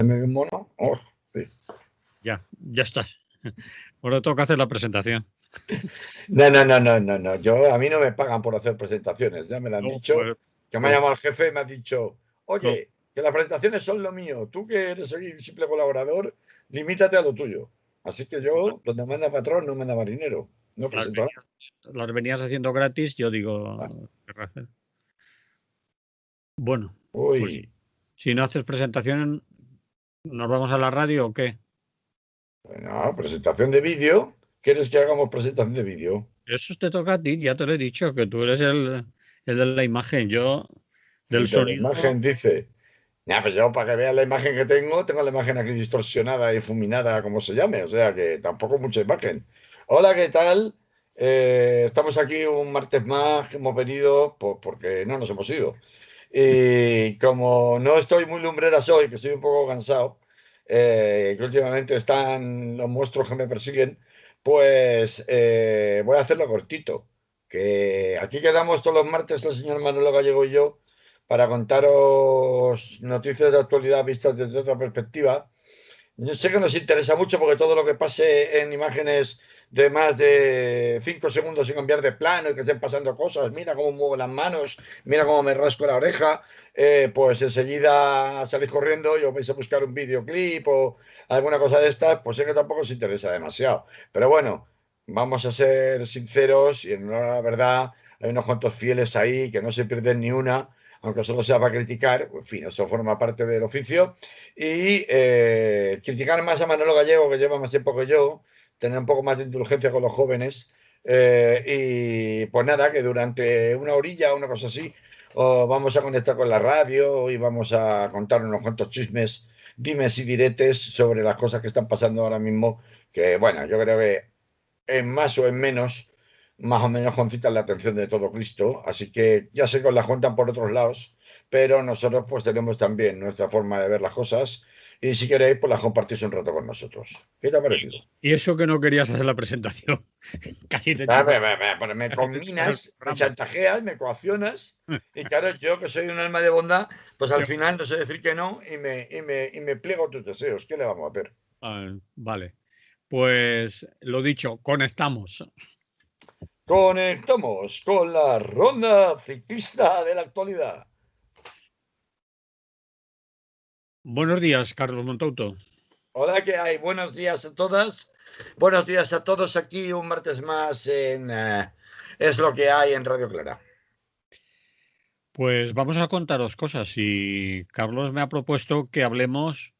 Mono. Oh, sí. Ya estás. Ahora toca hacer la presentación. No. A mí no me pagan por hacer presentaciones. Ya me lo han dicho. Que me ha llamado el jefe y me ha dicho, oye, que las presentaciones son lo mío. Tú que eres un simple colaborador, limítate a lo tuyo. Así que yo, donde manda patrón, no manda marinero. No presento nada. Las venías haciendo gratis, yo digo, Ah. ¿qué hacer? Bueno, pues Uy. si no haces presentación, ¿nos vamos a la radio o qué? Bueno, presentación de vídeo. ¿Quieres que hagamos presentación de vídeo? Eso te toca a ti, ya te lo he dicho, que tú eres el de la imagen, yo del El de la sonido. imagen dice. Ya, pues yo, para que veas la imagen que tengo la imagen aquí distorsionada y difuminada, como se llame, o sea que tampoco mucha imagen. Hola, ¿qué tal? Estamos aquí un martes más que hemos venido, pues porque no nos hemos ido. Y como no estoy muy lumbreras hoy, que estoy un poco cansado, que últimamente están los monstruos que me persiguen, pues voy a hacerlo cortito. Que aquí quedamos todos los martes el señor Manolo Gallego y yo para contaros noticias de actualidad vistas desde otra perspectiva. Yo sé que nos interesa mucho porque todo lo que pase en imágenes de más de 5 segundos sin cambiar de plano y que estén pasando cosas, mira cómo muevo las manos, mira cómo me rasco la oreja, pues enseguida salís corriendo y os vais a buscar un videoclip o alguna cosa de estas, pues sé que tampoco os interesa demasiado. Pero bueno, vamos a ser sinceros y en honor a la verdad, hay unos cuantos fieles ahí que no se pierden ni una, aunque solo sea para criticar, en fin, eso forma parte del oficio. Y criticar más a Manolo Gallego, que lleva más tiempo que yo, tener un poco más de indulgencia con los jóvenes. Y pues nada, que durante una orilla o una cosa así, vamos a conectar con la radio y vamos a contar unos cuantos chismes, dimes y diretes sobre las cosas que están pasando ahora mismo, que bueno, yo creo que en más o en menos, más o menos concitan la atención de todo Cristo. Así que ya sé que os la cuentan por otros lados, pero nosotros pues tenemos también nuestra forma de ver las cosas y si queréis pues las compartís un rato con nosotros. ¿Qué te ha parecido? Y eso que no querías hacer la presentación. Casi te Ah, chupas, pero me casi te chupas el combinas, me programa. chantajeas, me coaccionas y claro, yo que soy un alma de bondad, pues al final no sé decir que no y me pliego a tus deseos. ¿Qué le vamos a hacer? Vale, pues lo dicho, conectamos. Conectamos con la ronda ciclista de la actualidad. Buenos días, Carlos Montauto. Hola, ¿qué hay? Buenos días a todas. Buenos días a todos aquí un martes más en Es lo que hay en Radio Clara. Pues vamos a contaros cosas y Carlos me ha propuesto que hablemos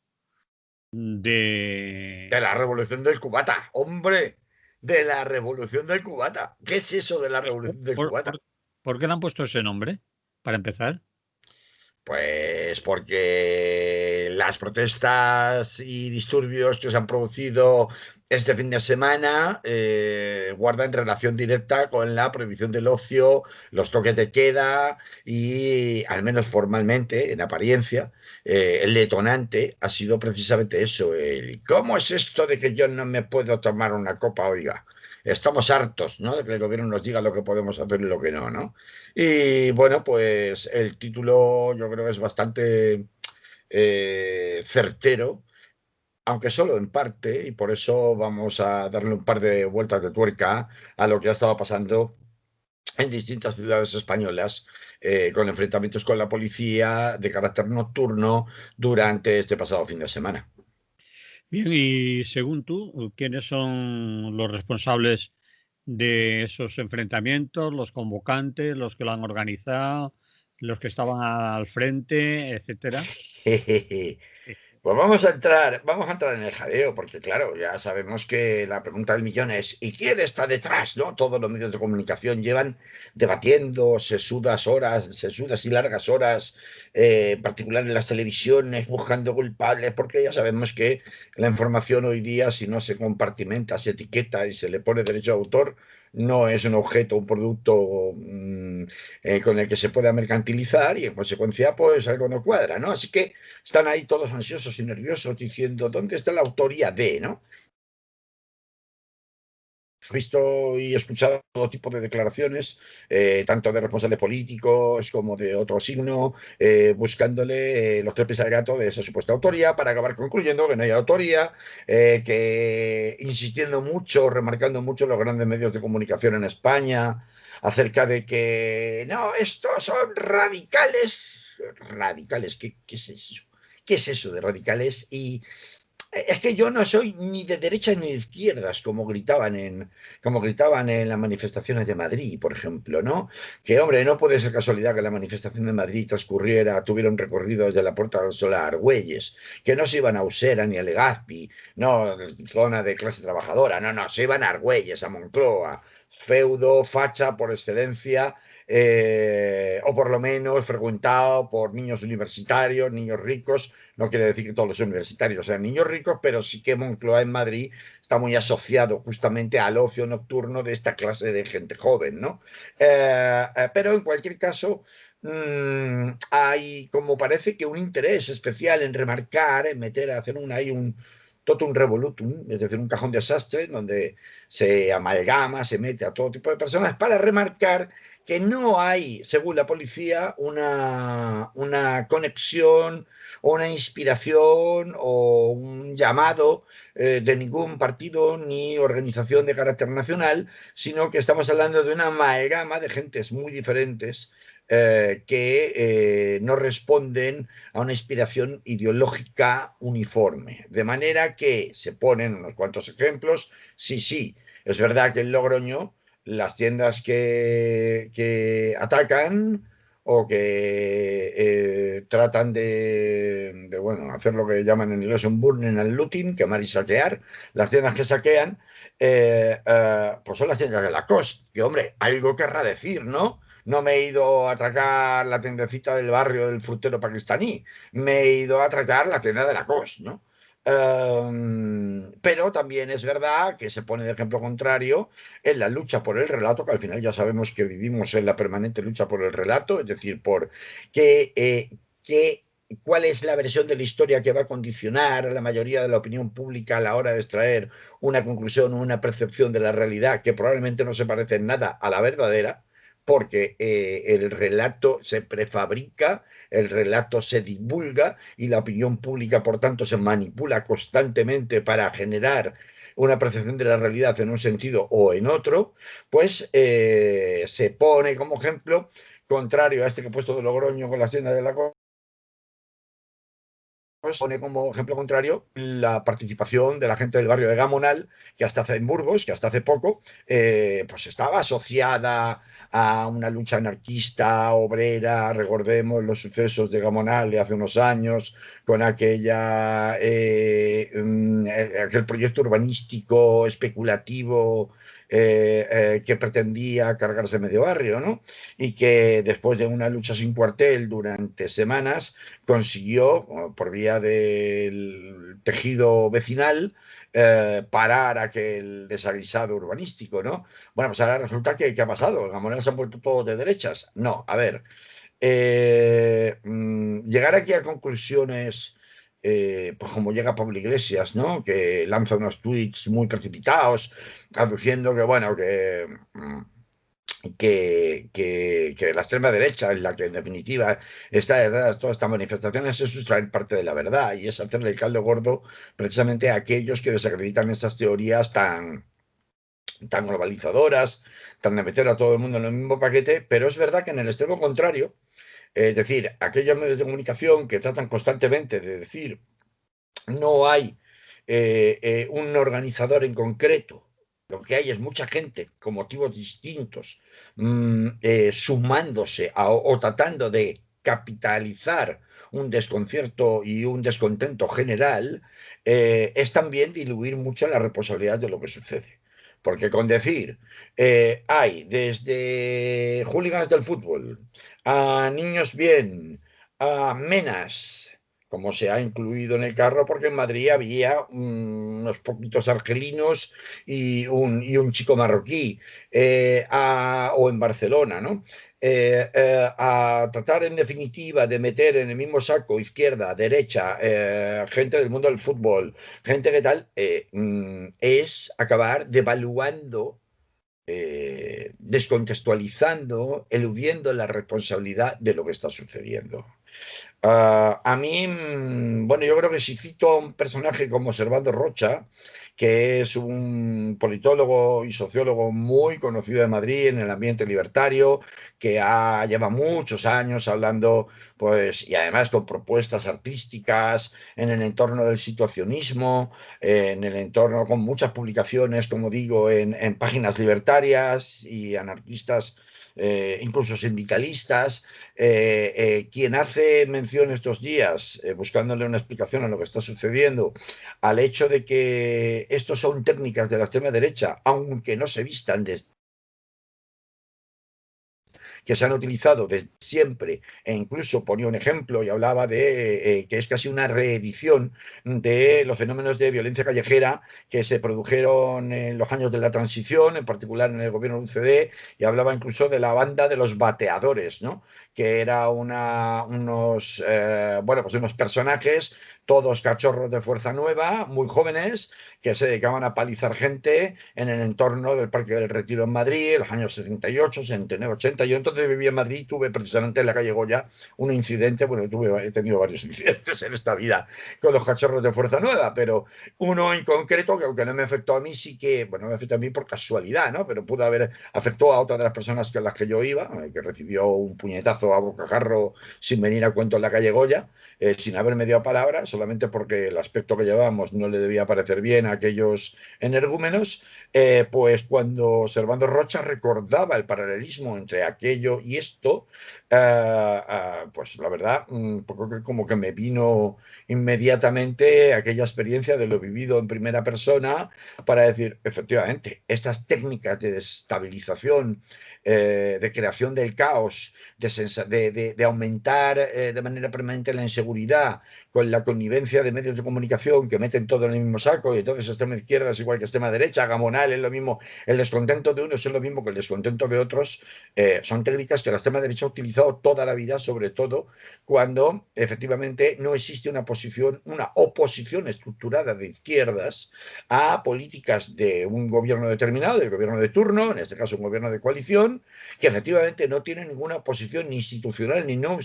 De la de... revolución del cubata, hombre, de la revolución del cubata. ¿Qué es eso de la revolución del ¿Por, cubata? por- por qué le han puesto ese nombre? Para empezar. Pues porque las protestas y disturbios que se han producido este fin de semana guardan relación directa con la prohibición del ocio, los toques de queda y, al menos formalmente, en apariencia, el detonante ha sido precisamente eso, el ¿cómo es esto de que yo no me puedo tomar una copa, oiga? Estamos hartos, ¿no? De que el gobierno nos diga lo que podemos hacer y lo que no, ¿no? Y bueno, pues el título yo creo que es bastante certero, aunque solo en parte, y por eso vamos a darle un par de vueltas de tuerca a lo que ha estado pasando en distintas ciudades españolas, con enfrentamientos con la policía de carácter nocturno durante este pasado fin de semana. Bien, y según tú, ¿quiénes son los responsables de esos enfrentamientos, los convocantes, los que lo han organizado, los que estaban al frente, etcétera? Pues vamos a entrar en el jaleo, porque claro, ya sabemos que la pregunta del millón es ¿y quién está detrás? ¿No? Todos los medios de comunicación llevan debatiendo sesudas y largas horas, en particular en las televisiones, buscando culpables, porque ya sabemos que la información hoy día, si no se compartimenta, se etiqueta y se le pone derecho de autor, no es un objeto, un producto con el que se pueda mercantilizar y en consecuencia, pues algo no cuadra, ¿no? Así que están ahí todos ansiosos y nerviosos diciendo, ¿dónde está la autoría de, no? visto y escuchado todo tipo de declaraciones, tanto de responsables políticos como de otro signo, buscándole los trapos al gato de esa supuesta autoría para acabar concluyendo que no hay autoría, que insistiendo mucho, remarcando mucho los grandes medios de comunicación en España acerca de que no, estos son radicales. Radicales, ¿qué es eso? ¿Qué es eso de radicales? Y es que yo no soy ni de derechas ni de izquierdas, como gritaban en las manifestaciones de Madrid, por ejemplo, ¿no? Que, hombre, no puede ser casualidad que la manifestación de Madrid tuviera un recorrido desde la Puerta del Sol a Argüelles, que no se iban a Usera ni a Legazpi, no, zona de clase trabajadora, no, no, se iban a Argüelles, a Moncloa, feudo, facha por excelencia, o por lo menos frecuentado por niños universitarios, niños ricos. No quiere decir que todos los universitarios sean niños ricos, pero sí que Moncloa en Madrid está muy asociado justamente al ocio nocturno de esta clase de gente joven, ¿no? Pero en cualquier caso, hay como parece que un interés especial en remarcar, en meter, hacer hay un totum revolutum, es decir, un cajón desastre donde se amalgama, se mete a todo tipo de personas para remarcar que no hay, según la policía, una conexión o una inspiración o un llamado de ningún partido ni organización de carácter nacional, sino que estamos hablando de una amalgama de gentes muy diferentes que no responden a una inspiración ideológica uniforme. De manera que se ponen unos cuantos ejemplos. Sí, sí, es verdad que en Logroño las tiendas que atacan o que tratan bueno, hacer lo que llaman en inglés un burning and looting, quemar y saquear, las tiendas que saquean, pues son las tiendas de Lacoste, que hombre, algo querrá decir, ¿no? No me he ido a atracar la tiendecita del barrio del frutero pakistaní, me he ido a atracar la tienda de Lacoste, ¿no? Pero también es verdad que se pone de ejemplo contrario en la lucha por el relato, que al final ya sabemos que vivimos en la permanente lucha por el relato, es decir, por qué, cuál es la versión de la historia que va a condicionar a la mayoría de la opinión pública a la hora de extraer una conclusión o una percepción de la realidad que probablemente no se parece en nada a la verdadera, porque el relato se prefabrica, el relato se divulga y la opinión pública, por tanto, se manipula constantemente para generar una percepción de la realidad en un sentido o en otro, pues se pone como ejemplo, contrario a este que he puesto de Logroño con la hacienda de la pone como ejemplo contrario la participación de la gente del barrio de Gamonal, que hasta hace en Burgos, que hasta hace poco, pues estaba asociada a una lucha anarquista, obrera. Recordemos los sucesos de Gamonal de hace unos años, con aquel proyecto urbanístico especulativo que pretendía cargarse medio barrio, ¿no? Y que después de una lucha sin cuartel durante semanas, consiguió, por vía del tejido vecinal, parar aquel desaguisado urbanístico, ¿no? Bueno, pues ahora resulta que ha pasado, los gamoneros se han vuelto todos de derechas. No, a ver, llegar aquí a conclusiones, pues como llega Pablo Iglesias, ¿no? Que lanza unos tweets muy precipitados, aduciendo que, bueno, que la extrema derecha es la que en definitiva está detrás de todas estas manifestaciones, es sustraer parte de la verdad y es hacerle el caldo gordo precisamente a aquellos que desacreditan estas teorías tan globalizadoras, tan de meter a todo el mundo en el mismo paquete. Pero es verdad que en el extremo contrario, es decir, aquellos medios de comunicación que tratan constantemente de decir no hay un organizador en concreto. Lo que hay es mucha gente con motivos distintos, sumándose o tratando de capitalizar un desconcierto y un descontento general. Es también diluir mucho la responsabilidad de lo que sucede. Porque con decir, hay desde hooligans del fútbol, a niños bien, a menas, como se ha incluido en el carro, porque en Madrid había unos poquitos argelinos y un chico marroquí, o en Barcelona, ¿no? A tratar en definitiva de meter en el mismo saco izquierda, derecha, gente del mundo del fútbol, gente que tal, es acabar devaluando, descontextualizando, eludiendo la responsabilidad de lo que está sucediendo. A mí, bueno, yo creo que si cito a un personaje como Servando Rocha, que es un politólogo y sociólogo muy conocido de Madrid en el ambiente libertario, que lleva muchos años hablando, pues, y además con propuestas artísticas en el entorno del situacionismo, en el entorno con muchas publicaciones, como digo, en páginas libertarias y anarquistas, incluso sindicalistas, quien hace mención estos días, buscándole una explicación a lo que está sucediendo, al hecho de que estos son técnicas de la extrema derecha, aunque no se vistan desde que se han utilizado desde siempre, e incluso ponía un ejemplo y hablaba de que es casi una reedición de los fenómenos de violencia callejera que se produjeron en los años de la transición, en particular en el gobierno de UCD, y hablaba incluso de la banda de los bateadores, ¿no? Que era bueno, pues unos personajes, todos cachorros de Fuerza Nueva, muy jóvenes, que se dedicaban a palizar gente en el entorno del Parque del Retiro en Madrid, en los años 78, 79, 80. Yo entonces vivía en Madrid, tuve precisamente en la calle Goya un incidente, bueno, he tenido varios incidentes en esta vida con los cachorros de Fuerza Nueva, pero uno en concreto, que aunque no me afectó a mí, sí que, bueno, me afectó a mí por casualidad, ¿no? Pero pudo haber afectado a otra de las personas con las que yo iba, que recibió un puñetazo a bocajarro sin venir a cuento en la calle Goya, sin haberme dado palabra, solamente porque el aspecto que llevábamos no le debía parecer bien a aquellos energúmenos. Pues cuando Servando Rocha recordaba el paralelismo entre aquello y esto, pues la verdad, como que me vino inmediatamente aquella experiencia de lo vivido en primera persona para decir, efectivamente, estas técnicas de desestabilización, de creación del caos, de aumentar de manera permanente la inseguridad, con la connivencia de medios de comunicación que meten todo en el mismo saco, y entonces extrema izquierda es igual que extrema derecha, gamonal es lo mismo, el descontento de unos es lo mismo que el descontento de otros. Son técnicas que la extrema derecha ha utilizado toda la vida, sobre todo cuando efectivamente no existe una oposición estructurada de izquierdas a políticas de un gobierno determinado, del gobierno de turno, en este caso un gobierno de coalición, que efectivamente no tiene ninguna posición ni institucional ni no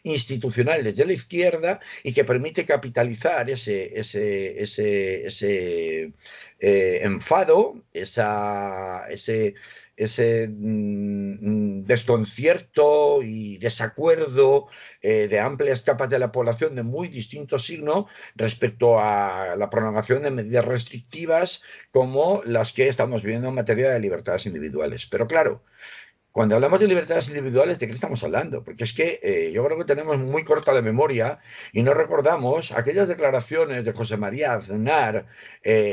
institucional desde la izquierda, y que permite capitalizar ese enfado, ese desconcierto y desacuerdo de amplias capas de la población de muy distinto signo respecto a la prolongación de medidas restrictivas como las que estamos viendo en materia de libertades individuales. Pero claro, cuando hablamos de libertades individuales, ¿de qué estamos hablando? Porque es que yo creo que tenemos muy corta la memoria y no recordamos aquellas declaraciones de José María Aznar,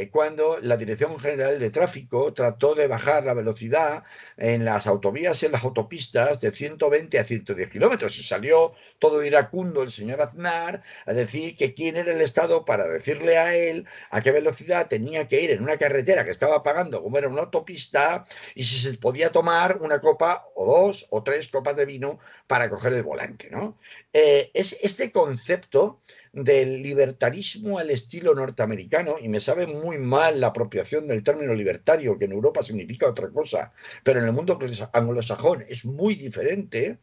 cuando la Dirección General de Tráfico trató de bajar la velocidad en las autovías y en las autopistas de 120 a 110 kilómetros. Y salió todo iracundo el señor Aznar a decir que quién era el Estado para decirle a él a qué velocidad tenía que ir en una carretera que estaba pagando como era una autopista, y si se podía tomar una copa o dos o tres copas de vino para coger el volante, ¿no? Es este concepto del libertarismo al estilo norteamericano, y me sabe muy mal la apropiación del término libertario, que en Europa significa otra cosa, pero en el mundo anglosajón es muy diferente.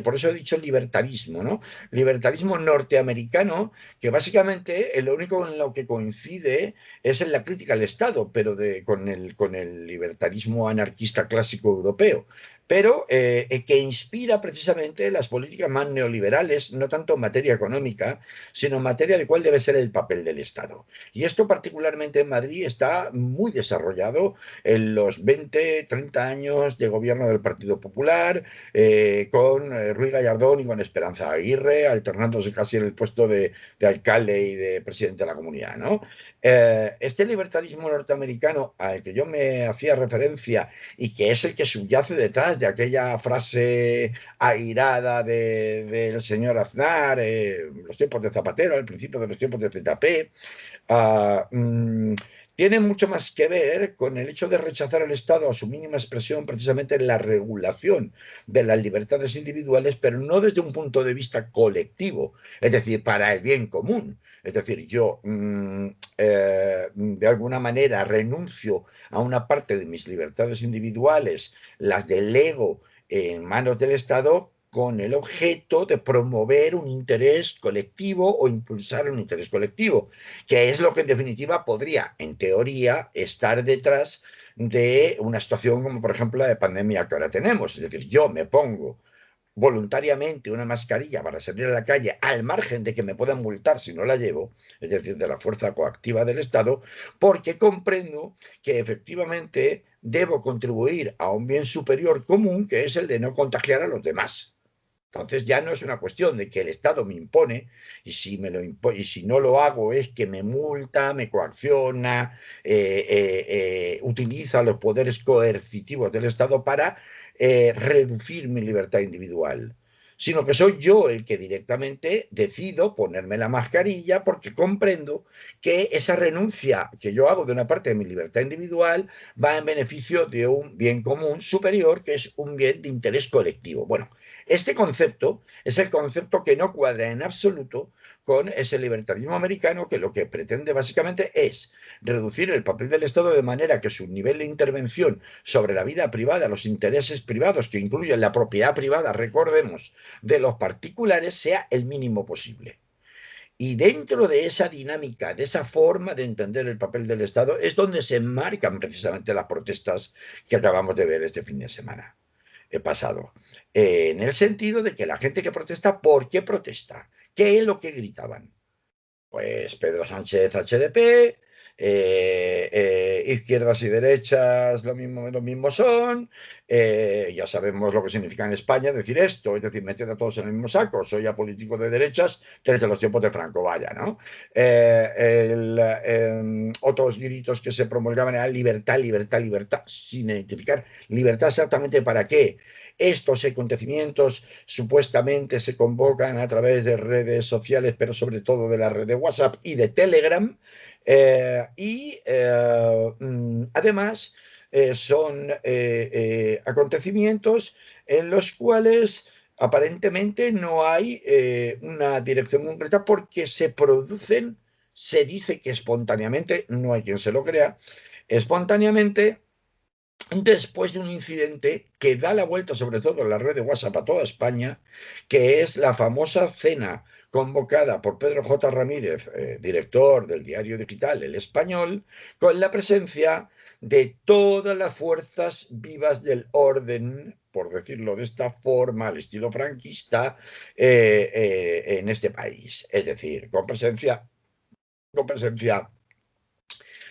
Por eso he dicho libertarismo, ¿no? Libertarismo norteamericano, que básicamente lo único en lo que coincide es en la crítica al Estado, pero con el libertarismo anarquista clásico europeo, pero que inspira precisamente las políticas más neoliberales, no tanto en materia económica, sino en materia de cuál debe ser el papel del Estado. Y esto particularmente en Madrid está muy desarrollado en los 20, 30 años de gobierno del Partido Popular, con Ruiz Gallardón y con Esperanza Aguirre, alternándose casi en el puesto de alcalde y de presidente de la comunidad, ¿no? Este libertarismo norteamericano al que yo me hacía referencia y que es el que subyace detrás de aquella frase airada del señor Aznar, los tiempos de Zapatero, al principio de los tiempos de ZP, uh, mm, tiene mucho más que ver con el hecho de rechazar al Estado a su mínima expresión precisamente en la regulación de las libertades individuales, pero no desde un punto de vista colectivo, es decir, para el bien común. Es decir, yo de alguna manera renuncio a una parte de mis libertades individuales, las delego en manos del Estado con el objeto de promover un interés colectivo o impulsar un interés colectivo, que es lo que en definitiva podría, en teoría, estar detrás de una situación como por ejemplo la de pandemia que ahora tenemos. Es decir, yo me pongo voluntariamente una mascarilla para salir a la calle al margen de que me puedan multar si no la llevo, es decir, de la fuerza coactiva del Estado, porque comprendo que efectivamente debo contribuir a un bien superior común que es el de no contagiar a los demás. Entonces ya no es una cuestión de que el Estado me impone y si, me lo impo y si no lo hago es que me multa, me coacciona, utiliza los poderes coercitivos del Estado para reducir mi libertad individual, sino que soy yo el que directamente decido ponerme la mascarilla porque comprendo que esa renuncia que yo hago de una parte de mi libertad individual va en beneficio de un bien común superior, que es un bien de interés colectivo. Bueno, este concepto es el concepto que no cuadra en absoluto con ese libertarismo americano que lo que pretende básicamente es reducir el papel del Estado de manera que su nivel de intervención sobre la vida privada, los intereses privados que incluyen la propiedad privada, recordemos, de los particulares sea el mínimo posible. Y dentro de esa dinámica, de esa forma de entender el papel del Estado, es donde se enmarcan precisamente las protestas que acabamos de ver este fin de semana pasado, en el sentido de que la gente que protesta, ¿por qué protesta? ¿Qué es lo que gritaban? Pues Pedro Sánchez HDP, izquierdas y derechas lo mismo son, ya sabemos lo que significa en España decir esto, es decir, meter a todos en el mismo saco, soy apolítico de derechas desde los tiempos de Franco, vaya, ¿no? Otros gritos que se promulgaban eran libertad, libertad, libertad, sin identificar libertad exactamente para qué. Estos acontecimientos supuestamente se convocan a través de redes sociales, pero sobre todo de la red de WhatsApp y de Telegram. Además, son acontecimientos en los cuales aparentemente no hay una dirección concreta porque se producen, se dice que espontáneamente, no hay quien se lo crea, espontáneamente después de un incidente que da la vuelta sobre todo en la red de WhatsApp a toda España, que es la famosa cena convocada por Pedro J. Ramírez, director del diario digital El Español, con la presencia de todas las fuerzas vivas del orden, por decirlo de esta forma, al estilo franquista, en este país. Es decir, con presencia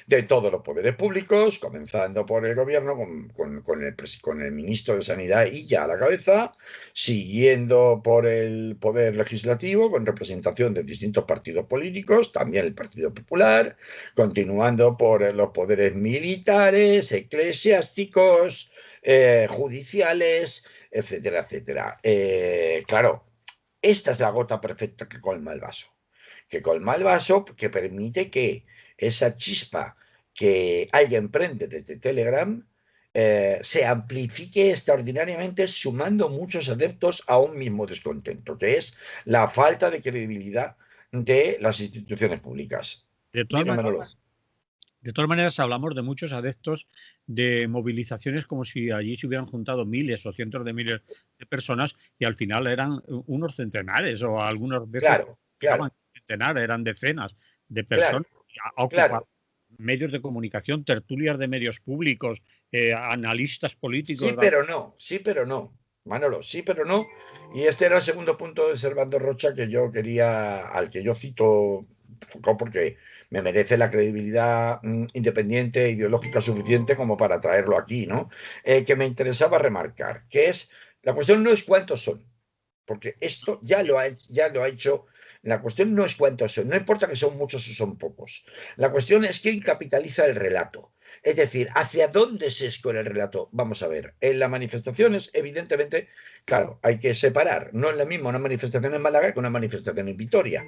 de todos los poderes públicos, comenzando por el gobierno con el ministro de Sanidad y ya a la cabeza, siguiendo por el poder legislativo con representación de distintos partidos políticos, también el Partido Popular, continuando por los poderes militares, eclesiásticos, judiciales, etcétera, etcétera. Claro, esta es la gota perfecta que colma el vaso, que permite que esa chispa que alguien prende desde Telegram se amplifique extraordinariamente sumando muchos adeptos a un mismo descontento, que es la falta de credibilidad de las instituciones públicas. De todas Dime, maneras, Manolo. de todas maneras, hablamos de muchos adeptos de movilizaciones como si allí se hubieran juntado miles o cientos de miles de personas y al final eran unos centenares o algunas veces Claro, llegaban claro, a centenares, eran decenas de claro, personas a ocupar claro. medios de comunicación, tertulias de medios públicos, analistas Sí, políticos. pero no, sí, pero no. Manolo, sí, pero no. Y este era el segundo punto de Servando Rocha que yo quería, al que yo cito Foucault, porque me merece la credibilidad independiente e ideológica suficiente como para traerlo aquí, ¿no? Que me interesaba remarcar, que es, la cuestión no es cuántos son, porque esto ya lo ha hecho. La cuestión no es cuántos son, no importa que son muchos o son pocos. La cuestión es quién capitaliza el relato. Es decir, ¿hacia dónde se escuela el relato? Vamos a ver, en las manifestaciones, evidentemente, claro, hay que separar. No es lo mismo una manifestación en Málaga que una manifestación en Vitoria.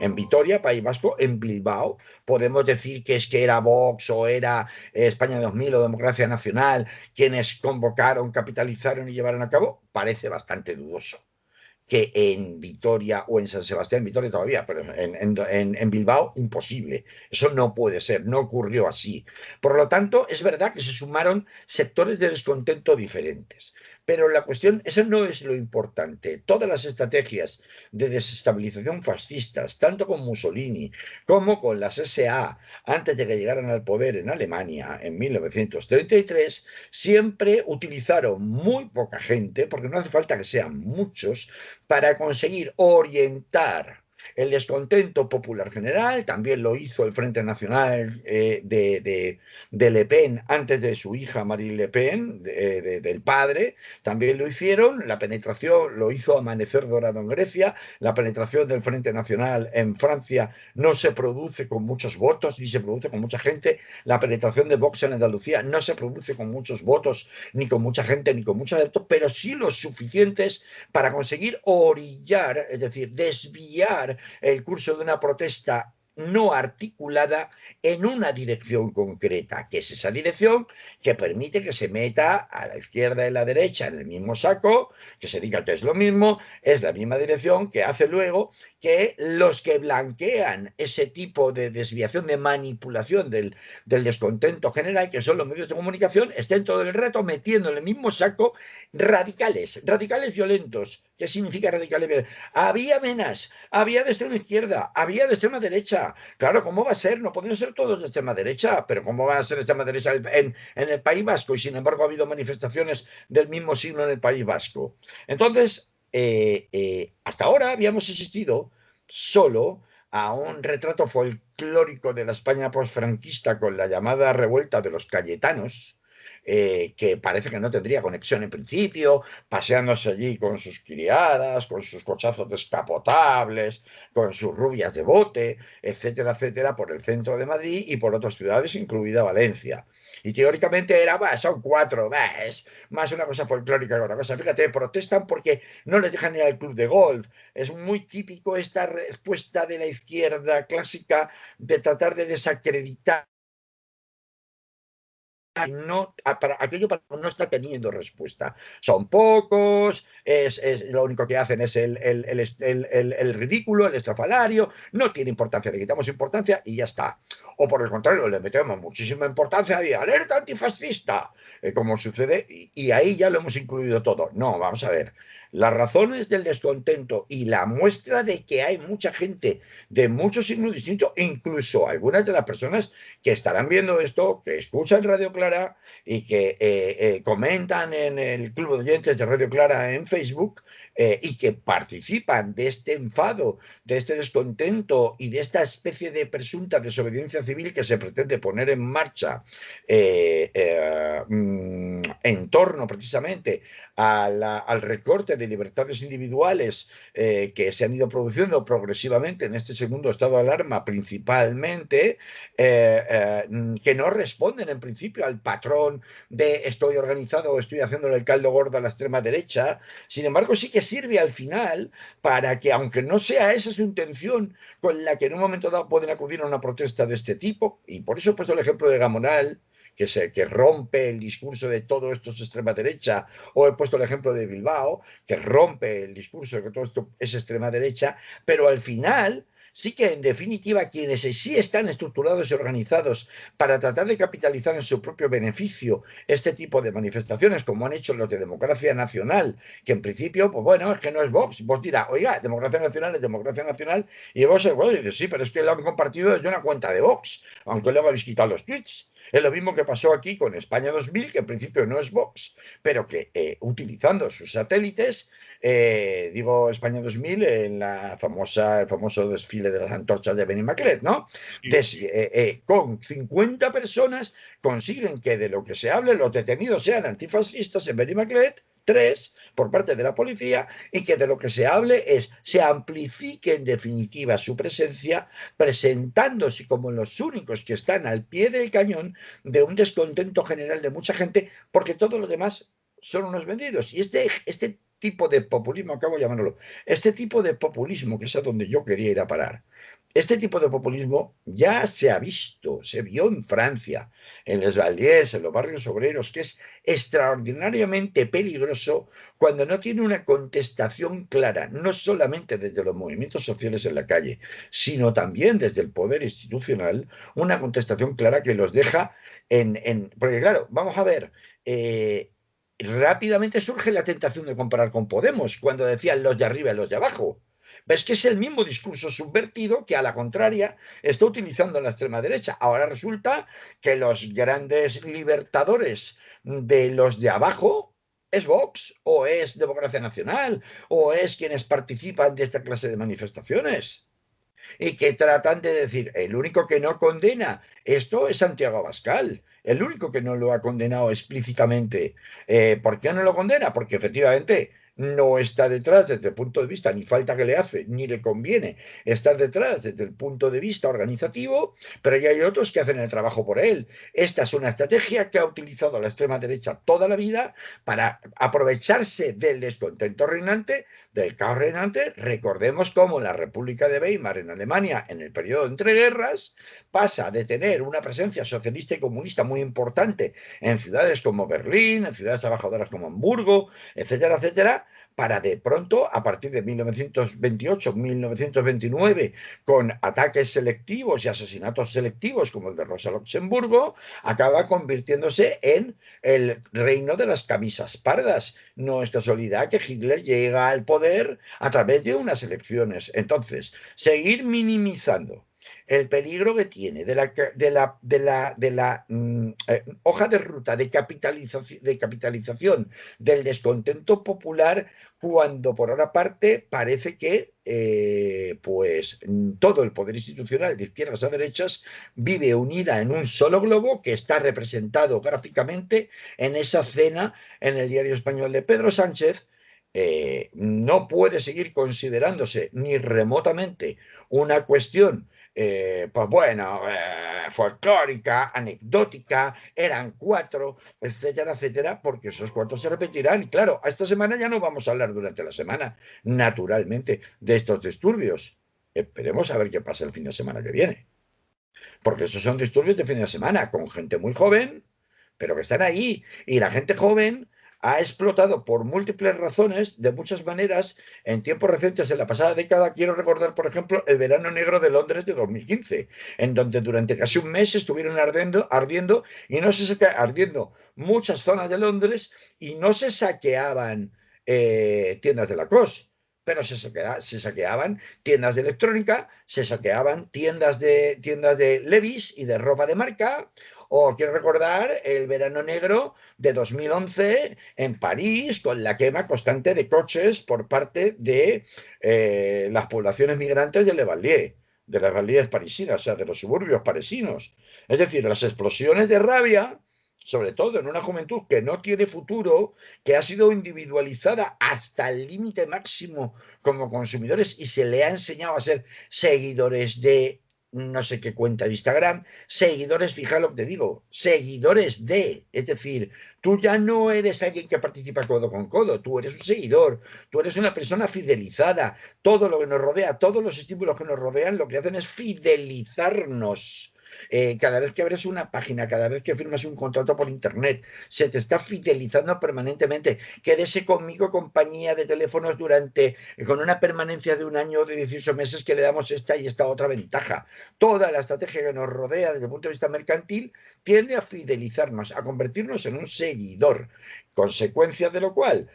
En Vitoria, País Vasco, en Bilbao, podemos decir que es que era Vox o era España 2000 o Democracia Nacional quienes convocaron, capitalizaron y llevaron a cabo. Parece bastante dudoso que en Vitoria o en San Sebastián, Vitoria todavía, pero en Bilbao, imposible. Eso no puede ser, no ocurrió así. Por lo tanto, es verdad que se sumaron sectores de descontento diferentes. Pero la cuestión, eso no es lo importante. Todas las estrategias de desestabilización fascistas, tanto con Mussolini como con las SA, antes de que llegaran al poder en Alemania en 1933, siempre utilizaron muy poca gente, porque no hace falta que sean muchos, para conseguir orientar el descontento popular general. También lo hizo el Frente Nacional de Le Pen antes de su hija Marine Le Pen, del padre. También lo hicieron. La penetración lo hizo Amanecer Dorado en Grecia. La penetración del Frente Nacional en Francia no se produce con muchos votos ni se produce con mucha gente. La penetración de Vox en Andalucía no se produce con muchos votos, ni con mucha gente, ni con muchos adeptos, pero sí los suficientes para conseguir orillar, es decir, desviar el curso de una protesta no articulada en una dirección concreta, que es esa dirección que permite que se meta a la izquierda y la derecha en el mismo saco, que se diga que es lo mismo, es la misma dirección que hace luego que los que blanquean ese tipo de desviación, de manipulación del descontento general, que son los medios de comunicación, estén todo el rato metiendo en el mismo saco radicales violentos. ¿Qué significa radicales violentos? Había menas, había de extrema izquierda, había de extrema derecha. Claro, ¿cómo va a ser? No podrían ser todos de extrema derecha, pero ¿cómo van a ser de extrema derecha en el País Vasco? Y sin embargo ha habido manifestaciones del mismo signo en el País Vasco. Entonces, hasta ahora habíamos asistido solo a un retrato folclórico de la España postfranquista con la llamada revuelta de los Cayetanos, que parece que no tendría conexión en principio, paseándose allí con sus criadas, con sus cochazos descapotables, con sus rubias de bote, etcétera, etcétera, por el centro de Madrid y por otras ciudades, incluida Valencia. Y teóricamente era, son cuatro, es más una cosa folclórica que otra cosa. Fíjate, protestan porque no les dejan ir al club de golf. Es muy típico esta respuesta de la izquierda clásica de tratar de desacreditar no, para, aquello no está teniendo respuesta. Son pocos, lo único que hacen es el ridículo, el estrafalario, no tiene importancia, le quitamos importancia y ya está. O por el contrario, le metemos muchísima importancia y alerta antifascista, como sucede, y ahí ya lo hemos incluido todo. No, vamos a ver. Las razones del descontento y la muestra de que hay mucha gente de muchos signos distintos, incluso algunas de las personas que estarán viendo esto, que escuchan Radio Clara y que comentan en el Club de Oyentes de Radio Clara en Facebook y que participan de este enfado, de este descontento y de esta especie de presunta desobediencia civil que se pretende poner en marcha en torno precisamente al recorte de libertades individuales que se han ido produciendo progresivamente en este segundo estado de alarma principalmente, que no responden en principio al patrón de estoy organizado o estoy haciéndole el caldo gordo a la extrema derecha. Sin embargo, sí que sirve al final para que, aunque no sea esa su intención con la que en un momento dado pueden acudir a una protesta de este tipo, y por eso he puesto el ejemplo de Gamonal, que rompe el discurso de todo esto es extrema derecha, o he puesto el ejemplo de Bilbao, que rompe el discurso de que todo esto es extrema derecha, pero al final sí que en definitiva quienes sí están estructurados y organizados para tratar de capitalizar en su propio beneficio este tipo de manifestaciones, como han hecho los de Democracia Nacional, que en principio, pues bueno, es que no es Vox. Vox dirá, oiga, Democracia Nacional es Democracia Nacional, y Vox es Vox. Y dice, sí, pero es que lo han compartido desde una cuenta de Vox, aunque luego habéis quitado los tweets. Es lo mismo que pasó aquí con España 2000, que en principio no es Vox, pero que utilizando sus satélites, digo España 2000 en el famoso desfile de las antorchas de Benimaclet, ¿no? Sí. Con 50 personas consiguen que de lo que se hable los detenidos sean antifascistas en Benimaclet, tres por parte de la policía, y que de lo que se hable se amplifique en definitiva su presencia, presentándose como los únicos que están al pie del cañón de un descontento general de mucha gente, porque todos los demás son unos vendidos. Y este tipo de populismo, acabo de llamarlo, este tipo de populismo, que es a donde yo quería ir a parar, este tipo de populismo ya se ha visto, se vio en Francia, en les Valliers, en los barrios obreros, que es extraordinariamente peligroso cuando no tiene una contestación clara, no solamente desde los movimientos sociales en la calle, sino también desde el poder institucional, una contestación clara que los deja porque claro, vamos a ver, rápidamente surge la tentación de comparar con Podemos, cuando decían los de arriba y los de abajo. Ves que es el mismo discurso subvertido que a la contraria está utilizando la extrema derecha. Ahora resulta que los grandes libertadores de los de abajo es Vox o es Democracia Nacional o es quienes participan de esta clase de manifestaciones y que tratan de decir, el único que no condena esto es Santiago Abascal, el único que no lo ha condenado explícitamente. ¿Por qué no lo condena? Porque efectivamente no está detrás desde el punto de vista, ni falta que le hace, ni le conviene estar detrás desde el punto de vista organizativo, pero ya hay otros que hacen el trabajo por él. Esta es una estrategia que ha utilizado la extrema derecha toda la vida para aprovecharse del descontento reinante, del caos reinante. Recordemos cómo la República de Weimar en Alemania, en el periodo de entreguerras, pasa de tener una presencia socialista y comunista muy importante en ciudades como Berlín, en ciudades trabajadoras como Hamburgo, etcétera, etcétera, para de pronto, a partir de 1928-1929, con ataques selectivos y asesinatos selectivos como el de Rosa Luxemburgo, acaba convirtiéndose en el reino de las camisas pardas. No es casualidad que Hitler llega al poder a través de unas elecciones. Entonces, seguir minimizando el peligro que tiene de la hoja de ruta de capitalización del descontento popular, cuando por otra parte parece que pues todo el poder institucional de izquierdas a derechas vive unida en un solo globo que está representado gráficamente en esa cena en el Diario Español de Pedro Sánchez. No puede seguir considerándose ni remotamente una cuestión pues bueno, folclórica, anecdótica, eran cuatro, etcétera, etcétera, porque esos cuatro se repetirán. Y claro, esta semana ya no vamos a hablar durante la semana, naturalmente, de estos disturbios. Esperemos a ver qué pasa el fin de semana que viene, porque esos son disturbios de fin de semana, con gente muy joven, pero que están ahí. Y la gente joven ha explotado por múltiples razones, de muchas maneras, en tiempos recientes, en la pasada década. Quiero recordar, por ejemplo, el verano negro de Londres de 2015, en donde durante casi un mes estuvieron ardiendo y no se ardiendo muchas zonas de Londres y no se saqueaban tiendas de Lacoste, pero se saqueaban tiendas de electrónica, se saqueaban tiendas de Levi's y de ropa de marca. O quiero recordar el verano negro de 2011 en París, con la quema constante de coches por parte de las poblaciones migrantes de las Valliers parisinas, o sea, de los suburbios parisinos. Es decir, las explosiones de rabia, sobre todo en una juventud que no tiene futuro, que ha sido individualizada hasta el límite máximo como consumidores y se le ha enseñado a ser seguidores de no sé qué cuenta de Instagram, seguidores, fija lo que te digo, seguidores de, es decir, tú ya no eres alguien que participa codo con codo, tú eres un seguidor, tú eres una persona fidelizada, todo lo que nos rodea, todos los estímulos que nos rodean lo que hacen es fidelizarnos Cada vez que abres una página, cada vez que firmas un contrato por internet, se te está fidelizando permanentemente. Quédese conmigo compañía de teléfonos con una permanencia de 1 año o de 18 meses que le damos esta y esta otra ventaja. Toda la estrategia que nos rodea desde el punto de vista mercantil tiende a fidelizarnos, a convertirnos en un seguidor. Consecuencia de lo cual,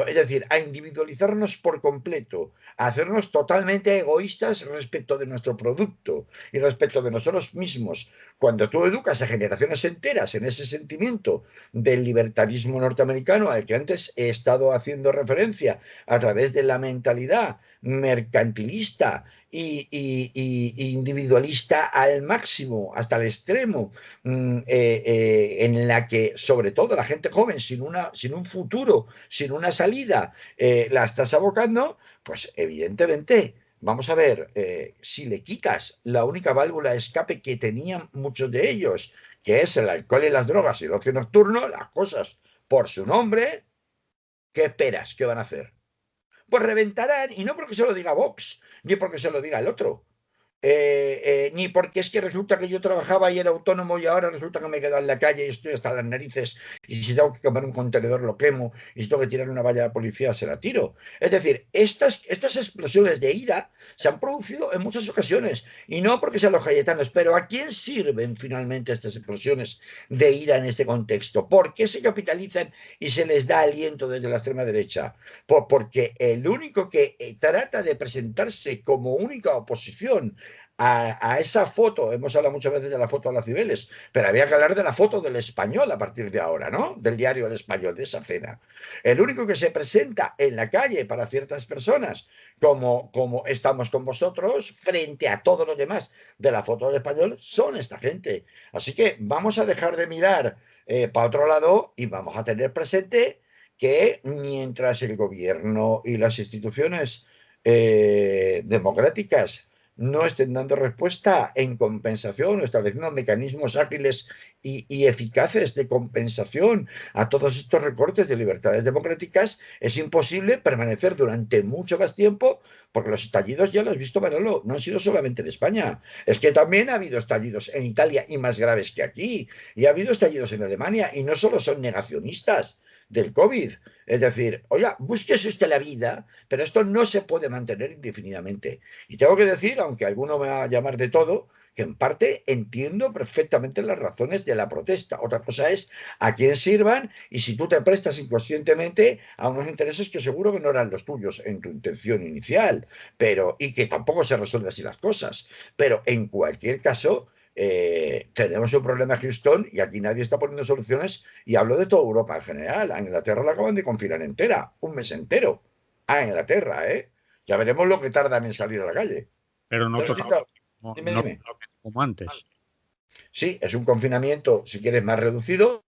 es decir, a individualizarnos por completo, a hacernos totalmente egoístas respecto de nuestro producto y respecto de nosotros mismos. Cuando tú educas a generaciones enteras en ese sentimiento del libertarismo norteamericano al que antes he estado haciendo referencia a través de la mentalidad mercantilista y individualista al máximo, hasta el extremo, en la que sobre todo la gente joven sin un futuro, sin una salida, la estás abocando, pues evidentemente, vamos a ver, si le quitas la única válvula de escape que tenían muchos de ellos, que es el alcohol y las drogas y el ocio nocturno, las cosas por su nombre, ¿qué esperas que van a hacer? Pues reventarán, y no porque se lo diga Vox, ni porque se lo diga el otro, ni porque es que resulta que yo trabajaba y era autónomo y ahora resulta que me he quedado en la calle y estoy hasta las narices y si tengo que quemar un contenedor lo quemo y si tengo que tirar una valla a la policía se la tiro. Es decir, estas explosiones de ira se han producido en muchas ocasiones y no porque sean los cayetanos, pero ¿a quién sirven finalmente estas explosiones de ira en este contexto? ¿Por qué se capitalizan y se les da aliento desde la extrema derecha? Porque el único que trata de presentarse como única oposición a esa foto, hemos hablado muchas veces de la foto de las Cibeles, pero había que hablar de la foto del Español a partir de ahora, ¿no? Del diario El Español, de esa cena. El único que se presenta en la calle para ciertas personas, como estamos con vosotros, frente a todos los demás de la foto del Español, son esta gente. Así que vamos a dejar de mirar para otro lado y vamos a tener presente que mientras el gobierno y las instituciones democráticas no estén dando respuesta en compensación o estableciendo mecanismos ágiles y eficaces de compensación a todos estos recortes de libertades democráticas, es imposible permanecer durante mucho más tiempo, porque los estallidos, ya lo has visto, Manolo, no han sido solamente en España, es que también ha habido estallidos en Italia y más graves que aquí, y ha habido estallidos en Alemania, y no solo son negacionistas del COVID. Es decir, oiga, búsquese usted la vida, pero esto no se puede mantener indefinidamente. Y tengo que decir, aunque alguno me va a llamar de todo, que en parte entiendo perfectamente las razones de la protesta. Otra cosa es a quién sirvan y si tú te prestas inconscientemente a unos intereses que seguro que no eran los tuyos en tu intención inicial, y que tampoco se resuelven así las cosas. Pero en cualquier caso, tenemos un problema en Houston y aquí nadie está poniendo soluciones y hablo de toda Europa en general. A Inglaterra la acaban de confinar entera, un mes entero. A Inglaterra, ¿eh? Ya veremos lo que tardan en salir a la calle. Pero no Entonces, totalmente, dime, dime. como antes. Sí, es un confinamiento, si quieres, más reducido,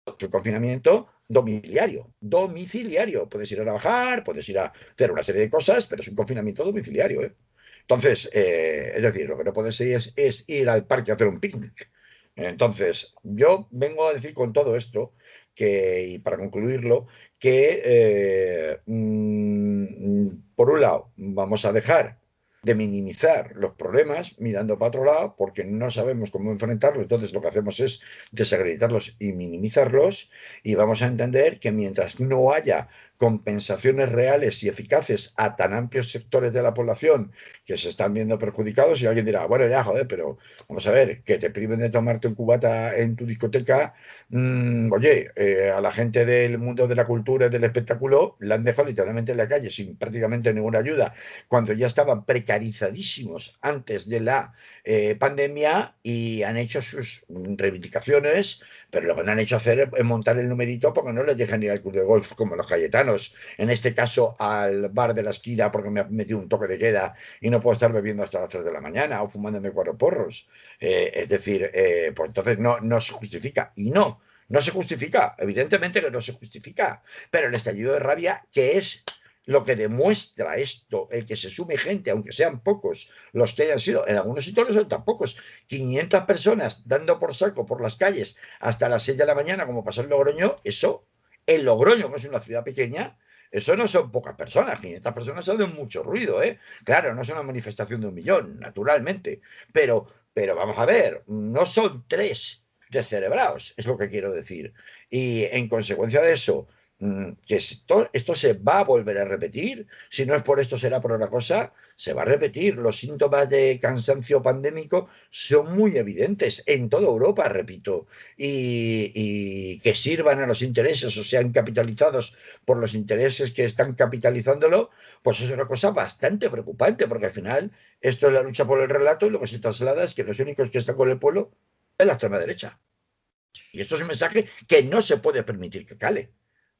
es un confinamiento domiciliario. Domiciliario. Puedes ir a trabajar, puedes ir a hacer una serie de cosas, pero es un confinamiento domiciliario, ¿eh? Entonces, es decir, lo que no puedes ir es ir al parque a hacer un picnic. Entonces, yo vengo a decir con todo esto, y para concluirlo, que por un lado, vamos a dejar de minimizar los problemas mirando para otro lado porque no sabemos cómo enfrentarlos, entonces lo que hacemos es desacreditarlos y minimizarlos y vamos a entender que mientras no haya compensaciones reales y eficaces a tan amplios sectores de la población que se están viendo perjudicados y alguien dirá, bueno, ya, joder, pero vamos a ver, que te priven de tomarte un cubata en tu discoteca, oye, a la gente del mundo de la cultura y del espectáculo la han dejado literalmente en la calle sin prácticamente ninguna ayuda, cuando ya estaban precarizadísimos antes de la pandemia y han hecho sus reivindicaciones, pero lo que no han hecho hacer es montar el numerito porque no les dejan ir al club de golf como los cayetanos, en este caso al bar de la esquina porque me ha metido un toque de queda y no puedo estar bebiendo hasta las 3 de la mañana o fumándome 4 porros. Es decir, pues entonces no se justifica. Y no se justifica. Evidentemente que no se justifica. Pero el estallido de rabia, que es lo que demuestra esto, el que se sume gente, aunque sean pocos los que hayan sido, en algunos sitios no son tan pocos, 500 personas dando por saco por las calles hasta las 6 de la mañana, como pasó en Logroño, eso, en Logroño, que es una ciudad pequeña, eso no son pocas personas, 500 personas hacen mucho ruido, ¿eh? Claro, no es una manifestación de 1 millón, naturalmente, pero vamos a ver, no son tres descerebrados, es lo que quiero decir. Y en consecuencia de eso, que esto se va a volver a repetir, si no es por esto será por otra cosa, se va a repetir. Los síntomas de cansancio pandémico son muy evidentes en toda Europa, repito, y que sirvan a los intereses o sean capitalizados por los intereses que están capitalizándolo, pues es una cosa bastante preocupante, porque al final esto es la lucha por el relato y lo que se traslada es que los únicos que están con el pueblo es la extrema derecha. Y esto es un mensaje que no se puede permitir que cale.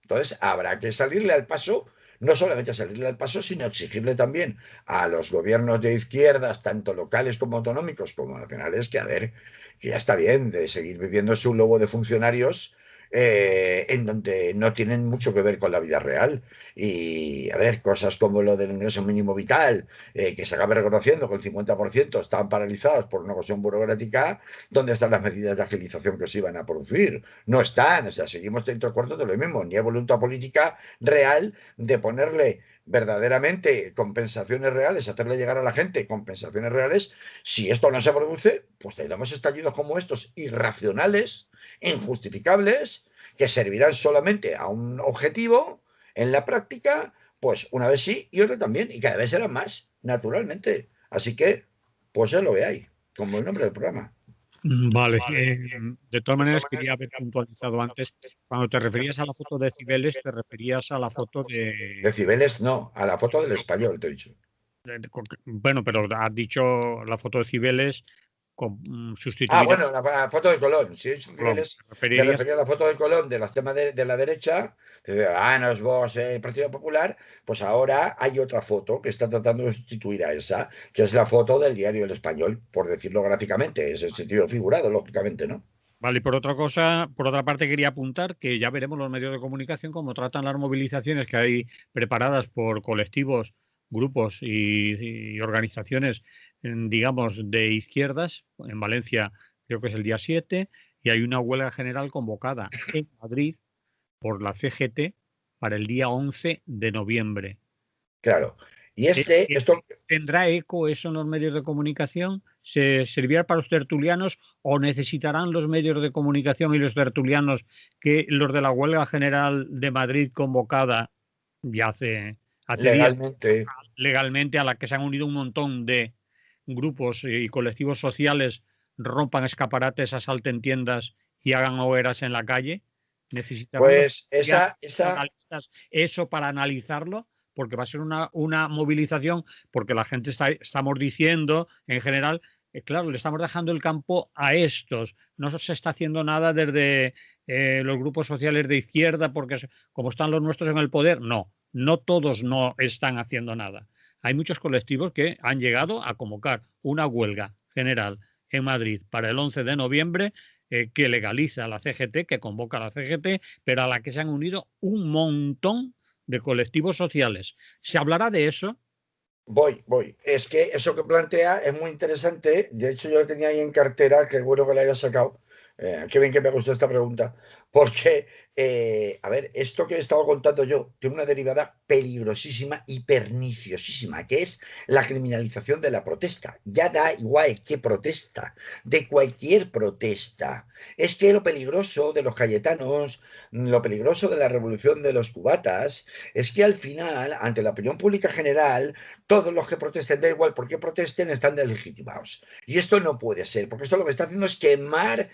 Entonces, habrá que salirle al paso, no solamente salirle al paso, sino exigirle también a los gobiernos de izquierdas, tanto locales como autonómicos como nacionales, que a ver, que ya está bien de seguir viviendo su lobo de funcionarios en donde no tienen mucho que ver con la vida real. Y a ver, cosas como lo del ingreso mínimo vital, que se acabe reconociendo que el 50% estaban paralizados por una cuestión burocrática. ¿Dónde están las medidas de agilización que se iban a producir? No están, o sea, seguimos dentro del cuarto de lo mismo, ni hay voluntad política real de ponerle verdaderamente compensaciones reales, hacerle llegar a la gente compensaciones reales. Si esto no se produce, pues tendremos estallidos como estos, irracionales, injustificables, que servirán solamente a un objetivo en la práctica, pues una vez sí y otra también, y cada vez serán más, naturalmente. Así que, pues ya lo veáis, como el nombre del programa. Vale. De todas maneras, quería haber puntualizado antes, cuando te referías a la foto de Cibeles, te referías a la foto Decibeles, no, a la foto del español, te he dicho. bueno, pero has dicho la foto de Cibeles Ah, sustituida bueno, la foto de Colón. Si es por Colón. Cibeles, Te me referirías. refería a la foto de Colón de la extrema de la derecha. No es vos, el Partido Popular. Pues ahora hay otra foto que está tratando de sustituir a esa, que es la foto del diario El Español, por decirlo gráficamente. Es el sentido figurado, lógicamente, ¿no? Vale, y por otra parte quería apuntar que ya veremos los medios de comunicación cómo tratan las movilizaciones que hay preparadas por colectivos, grupos y organizaciones, digamos, de izquierdas. En Valencia creo que es el día 7 y hay una huelga general convocada en Madrid por la CGT para el día 11 de noviembre. Claro. Y Eh, eh, esto, ¿Tendrá eco eso en los medios de comunicación? ¿Se servirá para los tertulianos o necesitarán los medios de comunicación y los tertulianos que los de la huelga general de Madrid convocada ya hace días legalmente, legalmente, a la que se han unido un montón de grupos y colectivos sociales, rompan escaparates, asalten tiendas y hagan hogueras en la calle? ¿Necesitarán los pues esa, analistas eso para analizarlo? Porque va a ser una movilización, porque la gente estamos diciendo en general, claro, le estamos dejando el campo a estos, no se está haciendo nada desde los grupos sociales de izquierda, porque como están los nuestros en el poder, no todos no están haciendo nada. Hay muchos colectivos que han llegado a convocar una huelga general en Madrid para el 11 de noviembre que legaliza la CGT, que convoca a la CGT, pero a la que se han unido un montón de colectivos sociales. ¿Se hablará de eso? voy. Es que eso que plantea es muy interesante. De hecho, yo lo tenía ahí en cartera, que bueno que la haya sacado. Qué bien que me gustó esta pregunta. Porque, a ver, esto que he estado contando yo tiene una derivada peligrosísima y perniciosísima, que es la criminalización de la protesta. Ya da igual qué protesta, de cualquier protesta. Es que lo peligroso de los cayetanos, lo peligroso de la revolución de los cubatas, es que al final, ante la opinión pública general, todos los que protesten, da igual por qué protesten, están deslegitimados. Y esto no puede ser, porque esto lo que está haciendo es quemar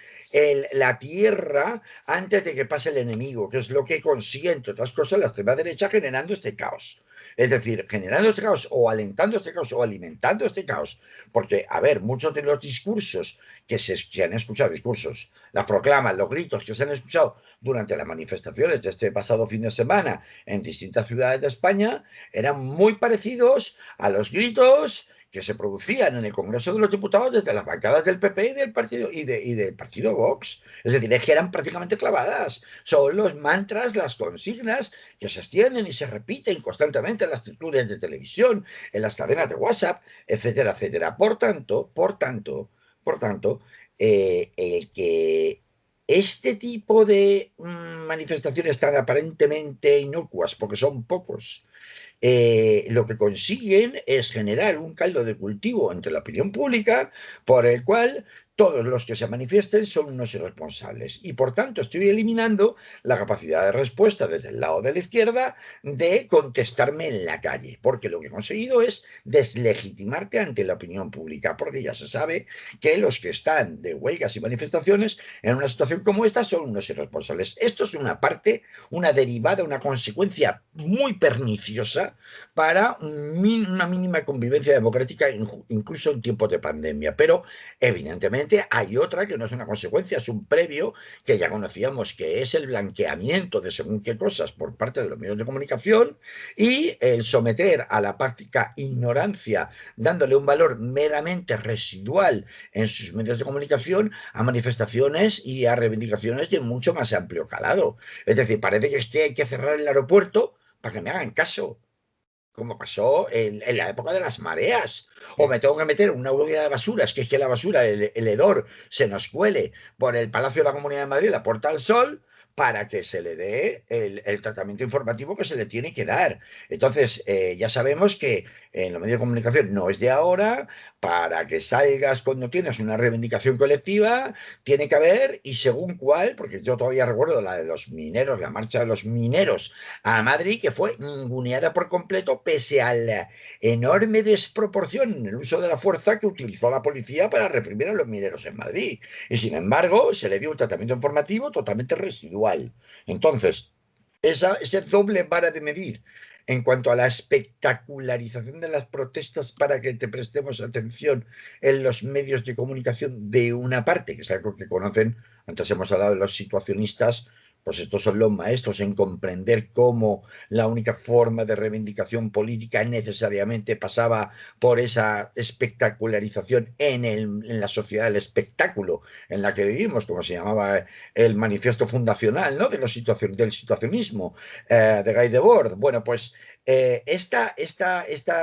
la tierra antes de que pase el enemigo, que es lo que consigue, entre otras cosas, la extrema derecha generando este caos. Es decir, generando este caos o alentando este caos o alimentando este caos. Porque, a ver, muchos de los discursos que han escuchado, discursos, las proclamas, los gritos que se han escuchado durante las manifestaciones de este pasado fin de semana en distintas ciudades de España eran muy parecidos a los gritos que se producían en el Congreso de los Diputados desde las bancadas del PP y del partido Vox. Es decir, es que eran prácticamente clavadas. Son los mantras, las consignas que se extienden y se repiten constantemente en las tertulias de televisión, en las cadenas de WhatsApp, etcétera, etcétera. Por tanto, el que este tipo de manifestaciones tan aparentemente inocuas, porque son pocos, lo que consiguen es generar un caldo de cultivo entre la opinión pública por el cual todos los que se manifiesten son unos irresponsables. Y por tanto estoy eliminando la capacidad de respuesta desde el lado de la izquierda de contestarme en la calle, porque lo que he conseguido es deslegitimarte ante la opinión pública, porque ya se sabe que los que están de huelgas y manifestaciones en una situación como esta son unos irresponsables. Esto es una parte, una derivada, una consecuencia muy perniciosa para una mínima convivencia democrática, incluso en tiempos de pandemia. Pero evidentemente hay otra que no es una consecuencia, es un previo que ya conocíamos, que es el blanqueamiento de según qué cosas por parte de los medios de comunicación y el someter a la práctica ignorancia, dándole un valor meramente residual en sus medios de comunicación a manifestaciones y a reivindicaciones de mucho más amplio calado. Es decir, parece que hay que cerrar el aeropuerto para que me hagan caso, como pasó en la época de las mareas. O Sí. me tengo que meter en una huelga de basuras, que es que la basura, el hedor, se nos cuele por el Palacio de la Comunidad de Madrid, la Puerta del Sol, para que se le dé el tratamiento informativo que se le tiene que dar. Entonces, ya sabemos que en los medios de comunicación no es de ahora, para que salgas cuando tienes una reivindicación colectiva, tiene que haber, y según cuál, porque yo todavía recuerdo la de los mineros, la marcha de los mineros a Madrid, que fue ninguneada por completo, pese a la enorme desproporción en el uso de la fuerza que utilizó la policía para reprimir a los mineros en Madrid. Y sin embargo, se le dio un tratamiento informativo totalmente residual. Entonces, ese doble vara de medir en cuanto a la espectacularización de las protestas para que te prestemos atención en los medios de comunicación de una parte, que es algo que conocen, antes hemos hablado de los situacionistas, pues estos son los maestros en comprender cómo la única forma de reivindicación política necesariamente pasaba por esa espectacularización en la sociedad del espectáculo en la que vivimos, como se llamaba el manifiesto fundacional, ¿no? Del situacionismo de Guy Debord. Bueno, pues esta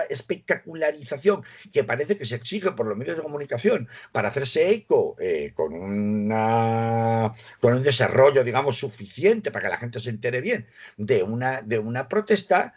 espectacularización que parece que se exige por los medios de comunicación para hacerse eco con un desarrollo, digamos, suficiente para que la gente se entere bien de una protesta,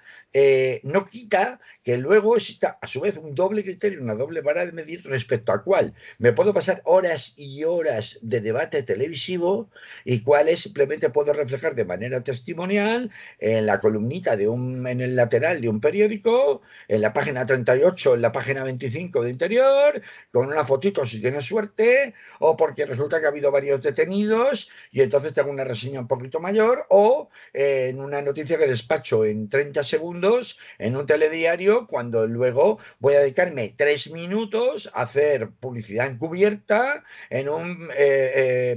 no quita que luego exista a su vez un doble criterio, una doble vara de medir respecto a cuál me puedo pasar horas y horas de debate televisivo y cuáles simplemente puedo reflejar de manera testimonial en la columnita en el lateral de un periódico, en la página 38, en la página 25 de Interior, con una fotito si tienes suerte, o porque resulta que ha habido varios detenidos y entonces tengo una reseña un poquito mayor, o en una noticia que despacho en 30 segundos en un telediario, cuando luego voy a dedicarme 3 minutos a hacer publicidad encubierta en un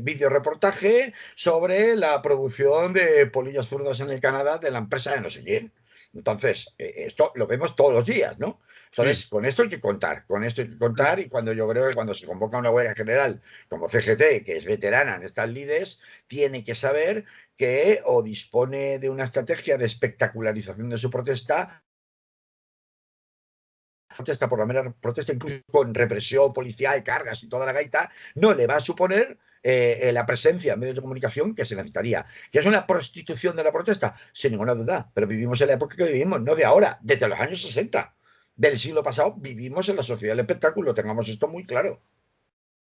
video reportaje sobre la producción de polillas zurdas en el Canadá de la empresa de no sé quién. Entonces, esto lo vemos todos los días, ¿no? Sí. Entonces, con esto hay que contar, con esto hay que contar, y cuando yo creo que cuando se convoca una huelga general como CGT, que es veterana en estas lides, tiene que saber que o dispone de una estrategia de espectacularización de su protesta por la mera protesta, incluso con represión policial, cargas y toda la gaita, no le va a suponer la presencia en medios de comunicación que se necesitaría. ¿Que es una prostitución de la protesta? Sin ninguna duda, pero vivimos en la época que vivimos, no de ahora, desde los años 60 del siglo pasado, vivimos en la sociedad del espectáculo, tengamos esto muy claro.